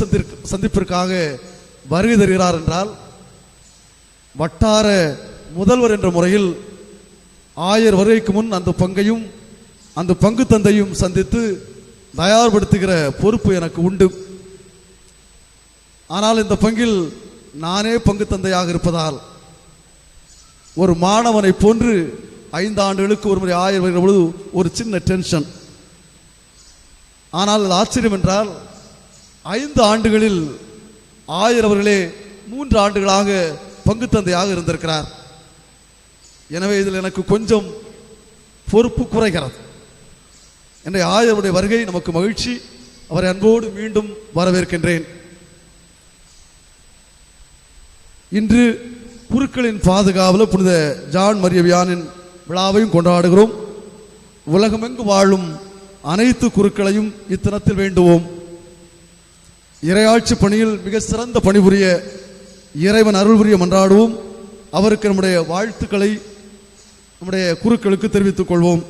சந்திப்பிற்காக வருகை தருகிறார் என்றால் வட்டார முதல்வர் என்ற முறையில் ஆயர் வருகைக்கு முன் அந்த பங்கையும் அந்த பங்கு தந்தையும் சந்தித்து தயார்படுத்துகிற பொறுப்பு எனக்கு உண்டு. ஆனால் இந்த பங்கில் நானே பங்கு தந்தையாக இருப்பதால் ஒரு மாணவனை போன்று 5 ஆண்டுகளுக்கு ஒரு முறை ஆயர் வருகிற பொழுது ஒரு சின்ன டென்ஷன். ஆனால் அது ஆச்சரியம் என்றால் 5 ஆண்டுகளில் ஆயர் அவர்களே 3 ஆண்டுகளாக பங்கு தந்தையாக இருந்திருக்கிறார். எனவே இதில் எனக்கு கொஞ்சம் பொறுப்பு குறைகிறது. என்ற ஆயருடைய வருகை நமக்கு மகிழ்ச்சி. அவரை அன்போடு மீண்டும் வரவேற்கின்றேன். இன்று குருக்களின் பாதுகாவலர் புனித ஜான் மரிய வியானின் விழாவையும் கொண்டாடுகிறோம். உலகமெங்கு வாழும் அனைத்து குருக்களையும் இத்தினத்தில் வேண்டுவோம். இறையாட்சி பணியில் மிக சிறந்த பணிபுரிய இறைவன் அருள் புரிய மன்றாடுவோம். அவருக்கு நம்முடைய வாழ்த்துக்களை நம்முடைய குருக்களுக்கு தெரிவித்துக் கொள்வோம்.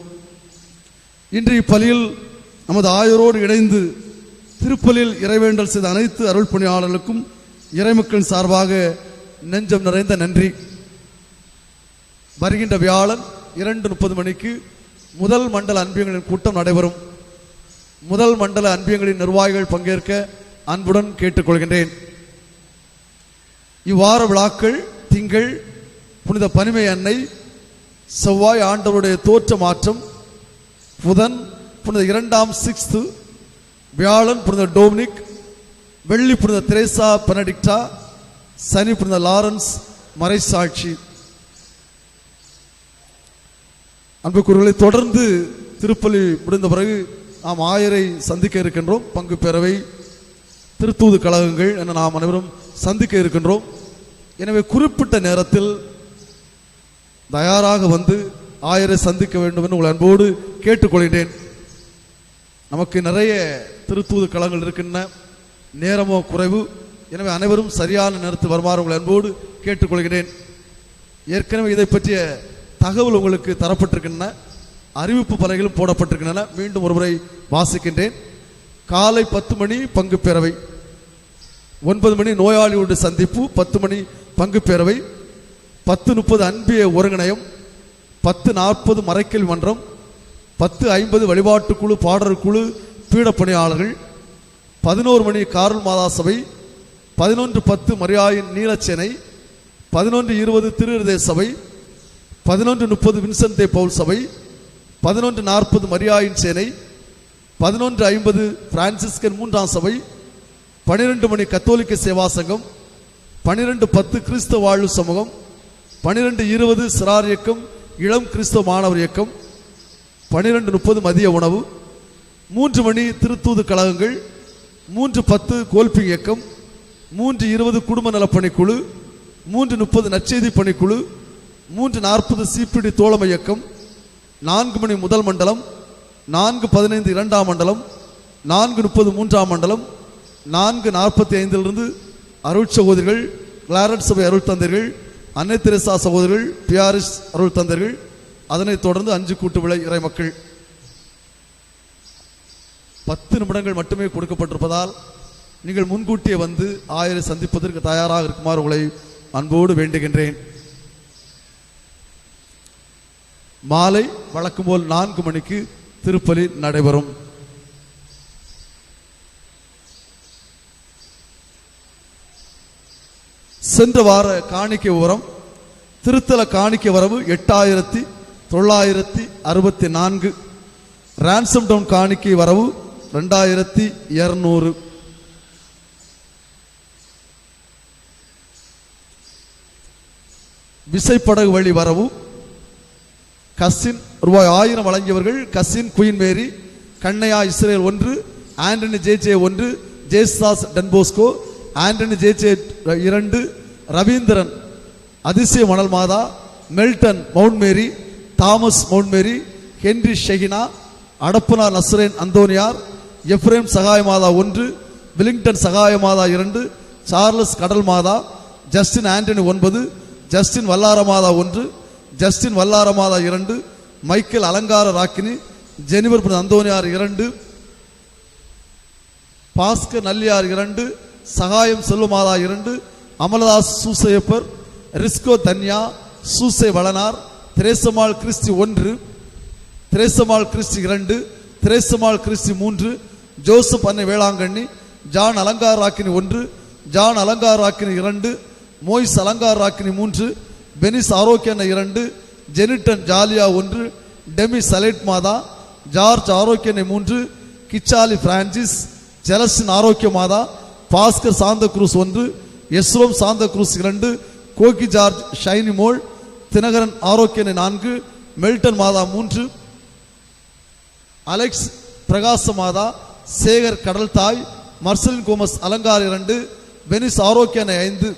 இன்று இப்பலியில் நமது ஆயரோடு இணைந்து திருப்பலியில் இறைவேண்டல் செய்த அனைத்து அருள் பணியாளர்களுக்கும் இறைமக்கள் சார்பாக நெஞ்சம் நிறைந்த நன்றி. வருகின்ற வியாழன் 2:30 மணிக்கு முதல் மண்டல அன்பியங்களின் கூட்டம் நடைபெறும். முதல் மண்டல அன்பியங்களின் நிர்வாகிகள் பங்கேற்க அன்புடன் கேட்டுக்கொள்கின்றேன். இவ்வார விழாக்கள் திங்கள் புனித பனிமை அன்னை, செவ்வாய் ஆண்டவருடைய தோற்ற மாற்றம், புதன் புனித 2ஆம் 6th, வியாழன் புனித டோமினிக், வெள்ளி புனித தெரேசா பெனடிக்டா, சனி புனித லாரன்ஸ் மறைசாட்சி. அன்புக்குரியவர்களை, தொடர்ந்து திருப்பலி முடிந்த பிறகு நாம் ஆயரை சந்திக்க இருக்கின்றோம். பங்கு பேரவை, திருத்தூது கழகங்கள் என நாம் அனைவரும் சந்திக்க இருக்கின்றோம். எனவே குறிப்பிட்ட நேரத்தில் தயாராக வந்து ஆயரை சந்திக்க வேண்டும் என்று உங்கள் அன்போடு கேட்டுக்கொள்கிறேன். நமக்கு நிறைய திருத்தூது கழகங்கள் இருக்கின்றன, நேரமோ குறைவு. எனவே அனைவரும் சரியான நேரத்தில் வருமாறு உங்கள் அன்போடு கேட்டுக்கொள்கிறேன். ஏற்கனவே இதை பற்றிய தகவல் உங்களுக்கு தரப்பட்டிருக்கின்றன, அறிவிப்பு பலகைகளும் போடப்பட்டிருக்கின்றன. மீண்டும் ஒருமுறை வாசிக்கின்றேன். காலை 10 மணி பங்கு பேரவை, 9 மணி நோயாளியோடு சந்திப்பு, 10 மணி பங்கு பேரவை, 10:30 அன்பிய ஒருங்கிணையம், 10:40 மறைக்கல் மன்றம், 10:50 வழிபாட்டுக்குழு, பாடற் குழு, பீடப்பணியாளர்கள், 11 மணி கார்ல் மாதா சபை, 11:10 மரியாயின் நீலச்சேனை, 11:20 திருஹிருதய சபை, 11:30 வின்சென்ட் பவுல் சபை, 11:40 மரியாயின் சேனை, 11:50 பிரான்சிஸ்கன் 3ஆம் சபை, 12 மணி கத்தோலிக்க சேவா சங்கம், 12:10 கிறிஸ்தவ வாழ்வு சமூகம், 12:20 சிறார் இயக்கம், இளம் கிறிஸ்தவ மாணவர் இயக்கம், 12:30 மதிய உணவு, 3 மணி திருத்தூது கழகங்கள், 3:10 கோல்பிங் இயக்கம், 3:20 குடும்ப நலப்பணிக்குழு, 3:30 நற்செய்தி பணிக்குழு, 3:40 சிபிடி தோழமை இயக்கம், 4 மணி முதல் மண்டலம், 4:15 இரண்டாம் மண்டலம், 4:30 மூன்றாம் மண்டலம், 4:45 அருள் சகோதரிகள், கிளாரட் சபை அருள் தந்தைகள், அன்னை தெரசா சகோதரர்கள், பியாரிஸ் அருள் தந்தைகள், அதனைத் தொடர்ந்து 5 கூட்டு விளை இறை மக்கள். 10 நிமிடங்கள் மட்டுமே கொடுக்கப்பட்டிருப்பதால் நீங்கள் முன்கூட்டியே வந்து ஆயரை சந்திப்பதற்கு தயாராக இருக்குமாறு உங்களை அன்போடு வேண்டுகின்றேன். மாலை வழக்கம் போல் 4 மணிக்கு திருப்பலி நடைபெறும். சென்ற வார காணிக்கை விவரம்: திருத்தல காணிக்கை வரவு 8964. ரான்சம் டவுன் காணிக்கை வரவு 2200. விசைப்படகு வழி வரவு: கசின் ரூபாய் 1000 வழங்கியவர்கள் cousin Queen Mary, Kannaiya Israel 1, Antony JJ 1, Jesus Don Bosco, Antony JJ 2, Ravindran அதிசய மணல் மாதா, Melton Mount Mary, Thomas Mount Mary, Henry Shekinah, அடப்புனா நஸ்ரேன் அந்தோனியார், எப்ரேம் சகாய மாதா 1, வில்லிங்டன் சகாய மாதா 2, சார்லஸ் கடல் மாதா, ஜஸ்டின் ஆண்டனி 9, ஜஸ்டின் வல்லார மாதா 1, ஜஸ்டின் வல்லார மாதா 2, மைக்கேல் அலங்கார ராக்கினி, ஜெனிவர் அந்தோனியார் 2, பாஸ்கர் நல்லியார் 2, சகாயம் செல்வ மாதா 2, அமலதாஸ் சூசையப்பர், ரிஸ்கோ தன்யா, சூசை வளனார், திரேசமாள் கிறிஸ்தி 1, திரேசமாள் கிறிஸ்தி 2, திரேசமாள் கிறிஸ்தி 3, ஜோசப் அன்னை வேளாங்கண்ணி, ஜான் அலங்கார ராக்கினி 1, ஜான் அலங்கார ராக்கினி 2, மோய்ஸ் அலங்கார ராக்கினி 3, பெனிஸ் ஆரோக்கியன 2, ஜெனிட்டன் ஜாலியா 1, டெமி சலேட் மாதா, ஜார்ஜ் ஆரோக்கியனை 3, கிச்சாலி பிரான்சிஸ், ஜெலசின் ஆரோக்கிய மாதா, பாஸ்கர் சாந்த cruise 1, Esrom Santha Cruz 2, Kogi George Shiny Mol, Dinakaran ஆரோக்கியனை 4, மெல்டன் மாதா 3, அலெக்ஸ் பிரகாச மாதா, சேகர் கடல் தாய், மர்சலின் கோமஸ் அலங்கார 2, பெனிஸ் ஆரோக்கியனை 5.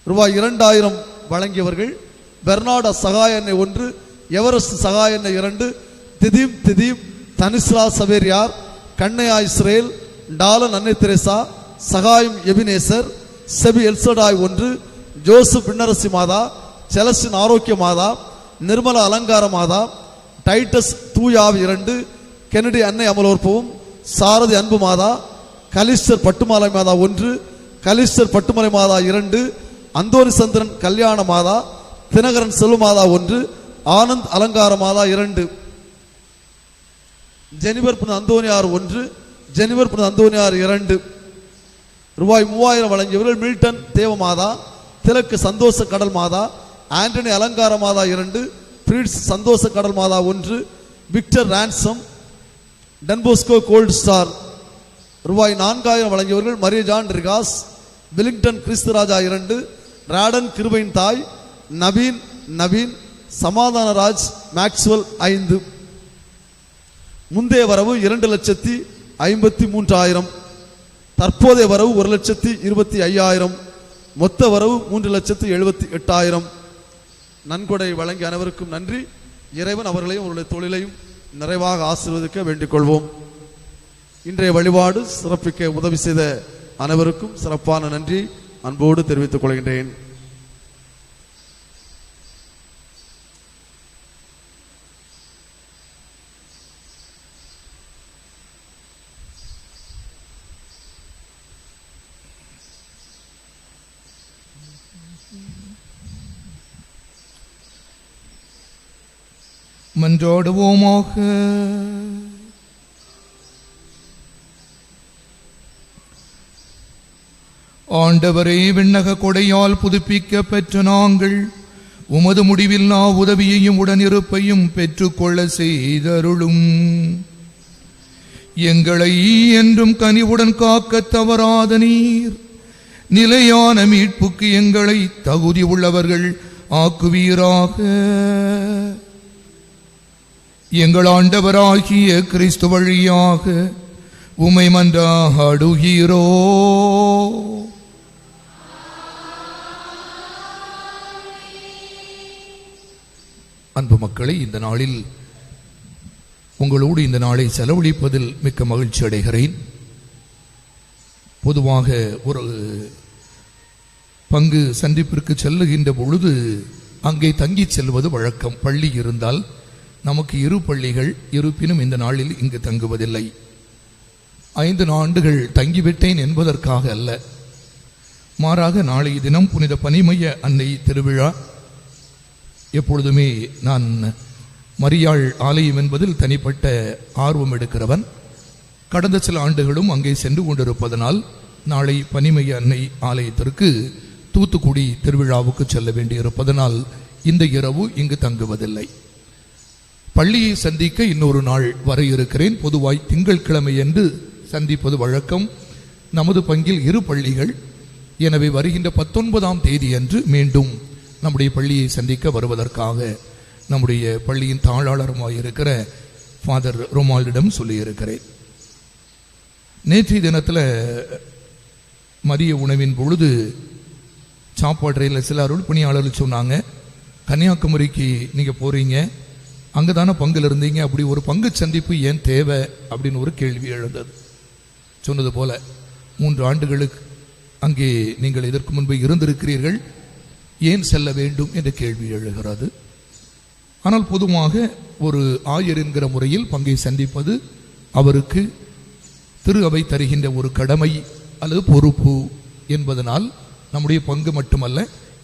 ரூபாய் 2000 வழங்கியவர்கள் பெர்னாடா சகாய எண்ணெய் 1, எவரெஸ்ட் சகாய எண்ணெய் 2, திதீம் தனிஸ்லா சவேரியார், கண்ணையா இஸ்ரேல், டாலன் அன்னை தெரேசா, சகாயம் எபினேசர், செபி எல்சடாய் 1, ஜோசப் பின்னரசி மாதா, செலஸ்டின் ஆரோக்கிய மாதா, நிர்மலா அலங்கார மாதா, டைட்டஸ் தூயாவி 2, கெனடி அன்னை அமலோற்பவும், சாரதி அன்பு மாதா, கலிஸ்டர் பட்டுமலை மாதா 1, கலிஸ்டர் பட்டுமலை மாதா 2, அந்தோனி சந்திரன் கல்யாண மாதா, தினகரன் செல்வ மாதா 1, ஆனந்த் அலங்கார மாதா 2, ஜெனிவர் அந்தோனியார் 1, ஜெனிவர் அந்தோனியார் 2. ரூபாய் 3000 வழங்கியவர்கள் மில்டன் தேவ மாதா, திலக்கு சந்தோஷ கடல் மாதா, ஆண்டனி அலங்கார மாதா 2, பிரீட்ஸ் சந்தோஷ கடல் மாதா 1, விக்டர் ரான்சம், டன்போஸ்கோ கோல்டு ஸ்டார். ரூபாய் 4000 வழங்கியவர்கள் மரிய ஜான் ரிகாஸ், வில்லிங்டன் கிறிஸ்துராஜா 2, ராடன் கிருபையின் தாய், நவீன் சமாதானராஜ் மேக்ஸ்வெல் 5. முந்தைய வரவு 2,53,000, தற்போதைய வரவு 1,25,000, மொத்த வரவு 3,78,000. நன்கொடை வழங்கிய அனைவருக்கும் நன்றி. இறைவன் அவர்களையும் அவருடைய தொழிலையும் நிறைவாக ஆசீர்வதிக்க வேண்டிக் கொள்வோம். இன்றைய வழிபாடு சிறப்பிக்க உதவி செய்த அனைவருக்கும் சிறப்பான நன்றி அன்போடு தெரிவித்துக் கொள்கின்றேன். மன்றாடுவோமாக. ஆண்டவரே, விண்ணக கொடையால் புதுப்பிக்க பெற்ற நாங்கள் உமது முடிவில்லா உதவியையும் உடனிருப்பையும் பெற்றுக்கொள்ள செய்தருளும். எங்களை என்றும் கனிவுடன் காக்க தவறாத நீர் நிலையான மீட்புக்கு எங்களை தகுதி உள்ளவர்கள் ஆக்குவீராக. எங்கள் ஆண்டவராகிய கிறிஸ்து வழியாக உம்மை மன்றாடுகிறோ. அன்பு மக்களை, இந்த நாளில் உங்களோடு இந்த நாளை செலவழிப்பதில் மிக்க மகிழ்ச்சி அடைகிறேன். பொதுவாக ஒரு பங்கு சந்திப்பிற்கு செல்லுகின்ற பொழுது அங்கே தங்கி செல்வது வழக்கம். பள்ளி இருந்தால் நமக்கு 2 பள்ளிகள், இருப்பினும் இந்த நாளில் இங்கு தங்குவதில்லை. 5 ஆண்டுகள் தங்கிவிட்டேன் என்பதற்காக அல்ல, மாறாக நாளைய தினம் புனித பனிமய அன்னை திருவிழா. எப்பொழுதுமே நான் மரியாள் ஆலயம் என்பதில் தனிப்பட்ட ஆர்வம் எடுக்கிறவன். கடந்த சில ஆண்டுகளும் அங்கே சென்று கொண்டிருப்பதனால் நாளை பனிமய அன்னை ஆலயத்திற்கு தூத்துக்குடி திருவிழாவுக்கு செல்ல வேண்டியிருப்பதனால் இந்த இரவு இங்கு தங்குவதில்லை. பள்ளியை சந்திக்க இன்னொரு நாள் வர இருக்கிறேன். பொதுவாய் திங்கட்கிழமை என்று சந்திப்பது வழக்கம். நமது பங்கில் 2 பள்ளிகள். எனவே வருகின்ற 19ஆம் தேதி அன்று மீண்டும் நம்முடைய பள்ளியை சந்திக்க வருவதற்காக நம்முடைய பள்ளியின் தாளாளருமாய் இருக்கிற ஃபாதர் ரொமால்டிடம் சொல்லியிருக்கிறேன். நேற்றைய தினத்தில் மதிய உணவின் பொழுது சாப்பாடுறையில் சில அருள் பணியாளர்கள் சொன்னாங்க, கன்னியாகுமரிக்கு நீங்கள் போகிறீங்க, அங்கே தானே பங்கில் இருந்தீங்க, அப்படி ஒரு பங்கு சந்திப்பு ஏன் தேவை அப்படின்னு ஒரு கேள்வி எழுந்தது. சொன்னது போல 3 ஆண்டுகளுக்கு அங்கே நீங்கள் இதற்கு முன்பு இருந்திருக்கிறீர்கள், ஏன் செல்ல வேண்டும் என்ற கேள்வி எழுகிறது. ஆனால் பொதுவாக ஒரு ஆயர் என்கிற முறையில் பங்கை சந்திப்பது அவருக்கு திரு அவை தருகின்ற ஒரு கடமை அல்லது பொறுப்பு என்பதனால் நம்முடைய பங்கு மட்டுமல்ல,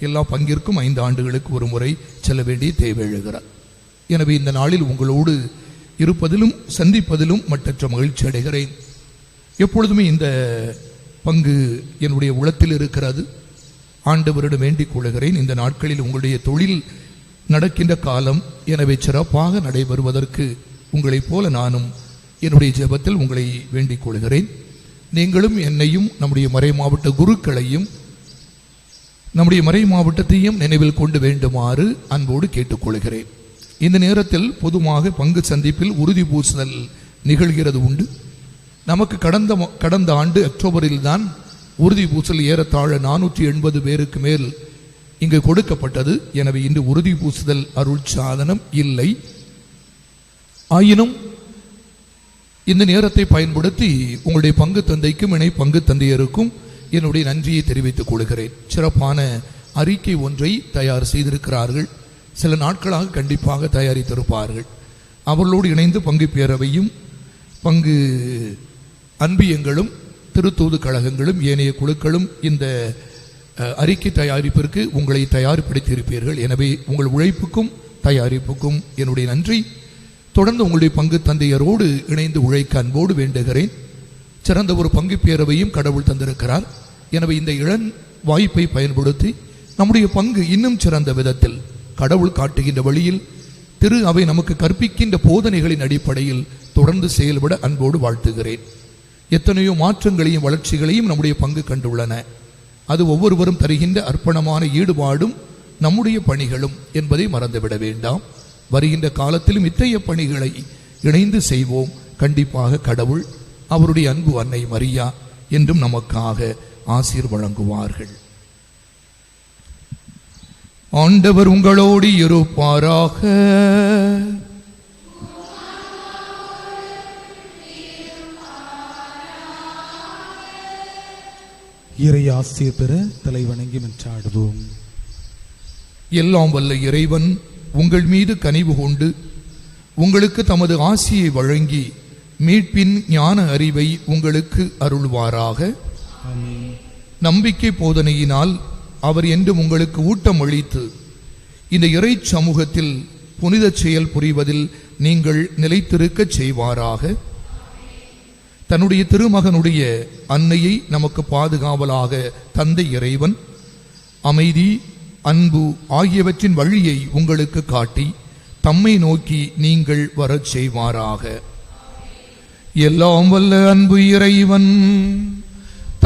எல்லா பங்கிற்கும் 5 ஆண்டுகளுக்கு ஒரு முறை செல்ல வேண்டிய தேவை எழுகிறார். எனவே இந்த நாளில் உங்களோடு இருப்பதிலும் சந்திப்பதிலும் மற்றற்ற மகிழ்ச்சி அடைகிறேன். எப்பொழுதுமே இந்த பங்கு என்னுடைய உள்ளத்தில் இருக்கிறது. ஆண்டவரிடம் வேண்டிக் கொள்கிறேன், இந்த நாட்களில் உங்களுடைய தொழில் நடக்கின்ற காலம், எனவே சிறப்பாக நடைபெறுவதற்கு உங்களைப் போல நானும் என்னுடைய ஜெபத்தில் உங்களை வேண்டிக் கொள்கிறேன். நீங்களும் என்னையும் நம்முடைய மறை மாவட்ட குருக்களையும் நம்முடைய மறை மாவட்டத்தையும் நினைவில் கொண்டு வேண்டுமாறு அன்போடு கேட்டுக்கொள்கிறேன். இந்த நேரத்தில் பொதுவாக பங்கு சந்திப்பில் உறுதி பூசுதல் நிகழ்கிறது உண்டு. நமக்கு கடந்த ஆண்டு அக்டோபரில் தான் உறுதி பூசல் ஏறத்தாழ 480 பேருக்கு மேல் இங்கு கொடுக்கப்பட்டது. எனவே இன்று உறுதி பூசுதல் அருள் சாதனம் இல்லை. ஆயினும் இந்த நேரத்தை பயன்படுத்தி உங்களுடைய பங்கு தந்தைக்கும் இணை பங்கு தந்தையருக்கும் என்னுடைய நன்றியை தெரிவித்துக் கொள்கிறேன். சிறப்பான அறிக்கை ஒன்றை தயார் செய்திருக்கிறார்கள். சில நாட்களாக கண்டிப்பாக தயாரித்திருப்பார்கள். அவர்களோடு இணைந்து பங்கு பேரவையும் பங்கு அன்பியங்களும் திருத்தூது கழகங்களும் ஏனைய குழுக்களும் இந்த அறிக்கை தயாரிப்பிற்கு உங்களை தயார்படுத்தியிருப்பீர்கள். எனவே உங்கள் உழைப்புக்கும் தயாரிப்புக்கும் என்னுடைய நன்றி. தொடர்ந்து உங்களுடைய பங்கு தந்தையரோடு இணைந்து உழைக்க அன்போடு வேண்டுகிறேன். சிறந்த ஒரு பங்கு பேரவையும் கடவுள் தந்திருக்கிறார். எனவே இந்த இளம் வாய்ப்பை பயன்படுத்தி நம்முடைய பங்கு இன்னும் சிறந்த விதத்தில் கடவுள் காட்டுகின்ற வழியில் திரு அவை நமக்கு கற்பிக்கின்ற போதனைகளின் அடிப்படையில் தொடர்ந்து செயல்பட அன்போடு வாழ்த்துகிறேன். எத்தனையோ மாற்றங்களையும் வளர்ச்சிகளையும் நம்முடைய பங்கு கண்டுள்ளன. அது ஒவ்வொருவரும் தருகின்ற அர்ப்பணமான ஈடுபாடும் நம்முடைய பணிகளும் என்பதை மறந்துவிட வேண்டாம். வருகின்ற காலத்திலும் இத்தகைய பணிகளை இணைந்து செய்வோம். கண்டிப்பாக கடவுள் அவருடைய அன்பு அன்னை மரியா என்றும் நமக்காக ஆசீர் வழங்குவார்கள். ஆண்டவர் உங்களோடு இருப்பாராக. இறை ஆசீர் பெற தலை வணங்கி மன்றாடுவோம். எல்லாம் வல்ல இறைவன் உங்கள் மீது கனிவு கொண்டு உங்களுக்கு தமது ஆசியை வழங்கி மீட்பின் ஞான அறிவை உங்களுக்கு அருள்வாராக. நம்பிக்கை போதனையினால் அவர் என்றும் உங்களுக்கு ஊட்டம் அளித்து இந்த இறை சமூகத்தில் புனித செயல் புரிவதில் நீங்கள் நிலைத்திருக்க செய்வாராக. தன்னுடைய திருமகனுடைய அன்னையை நமக்கு பாதுகாவலாக தந்தை இறைவன் அமைதி, அன்பு ஆகியவற்றின் வழியை உங்களுக்கு காட்டி தம்மை நோக்கி நீங்கள் வரச் செய்வாராக. எல்லாம் வல்ல அன்பு இறைவன்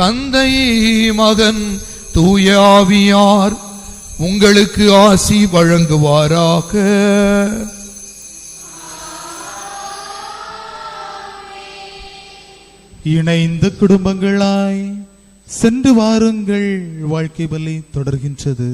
தந்தை, மகன், தூய ஆவியார் உங்களுக்கு ஆசி வழங்குவாராக. இணைந்த குடும்பங்களாய் சென்று வாருங்கள். வாழ்க்கை பலி தொடர்கின்றது.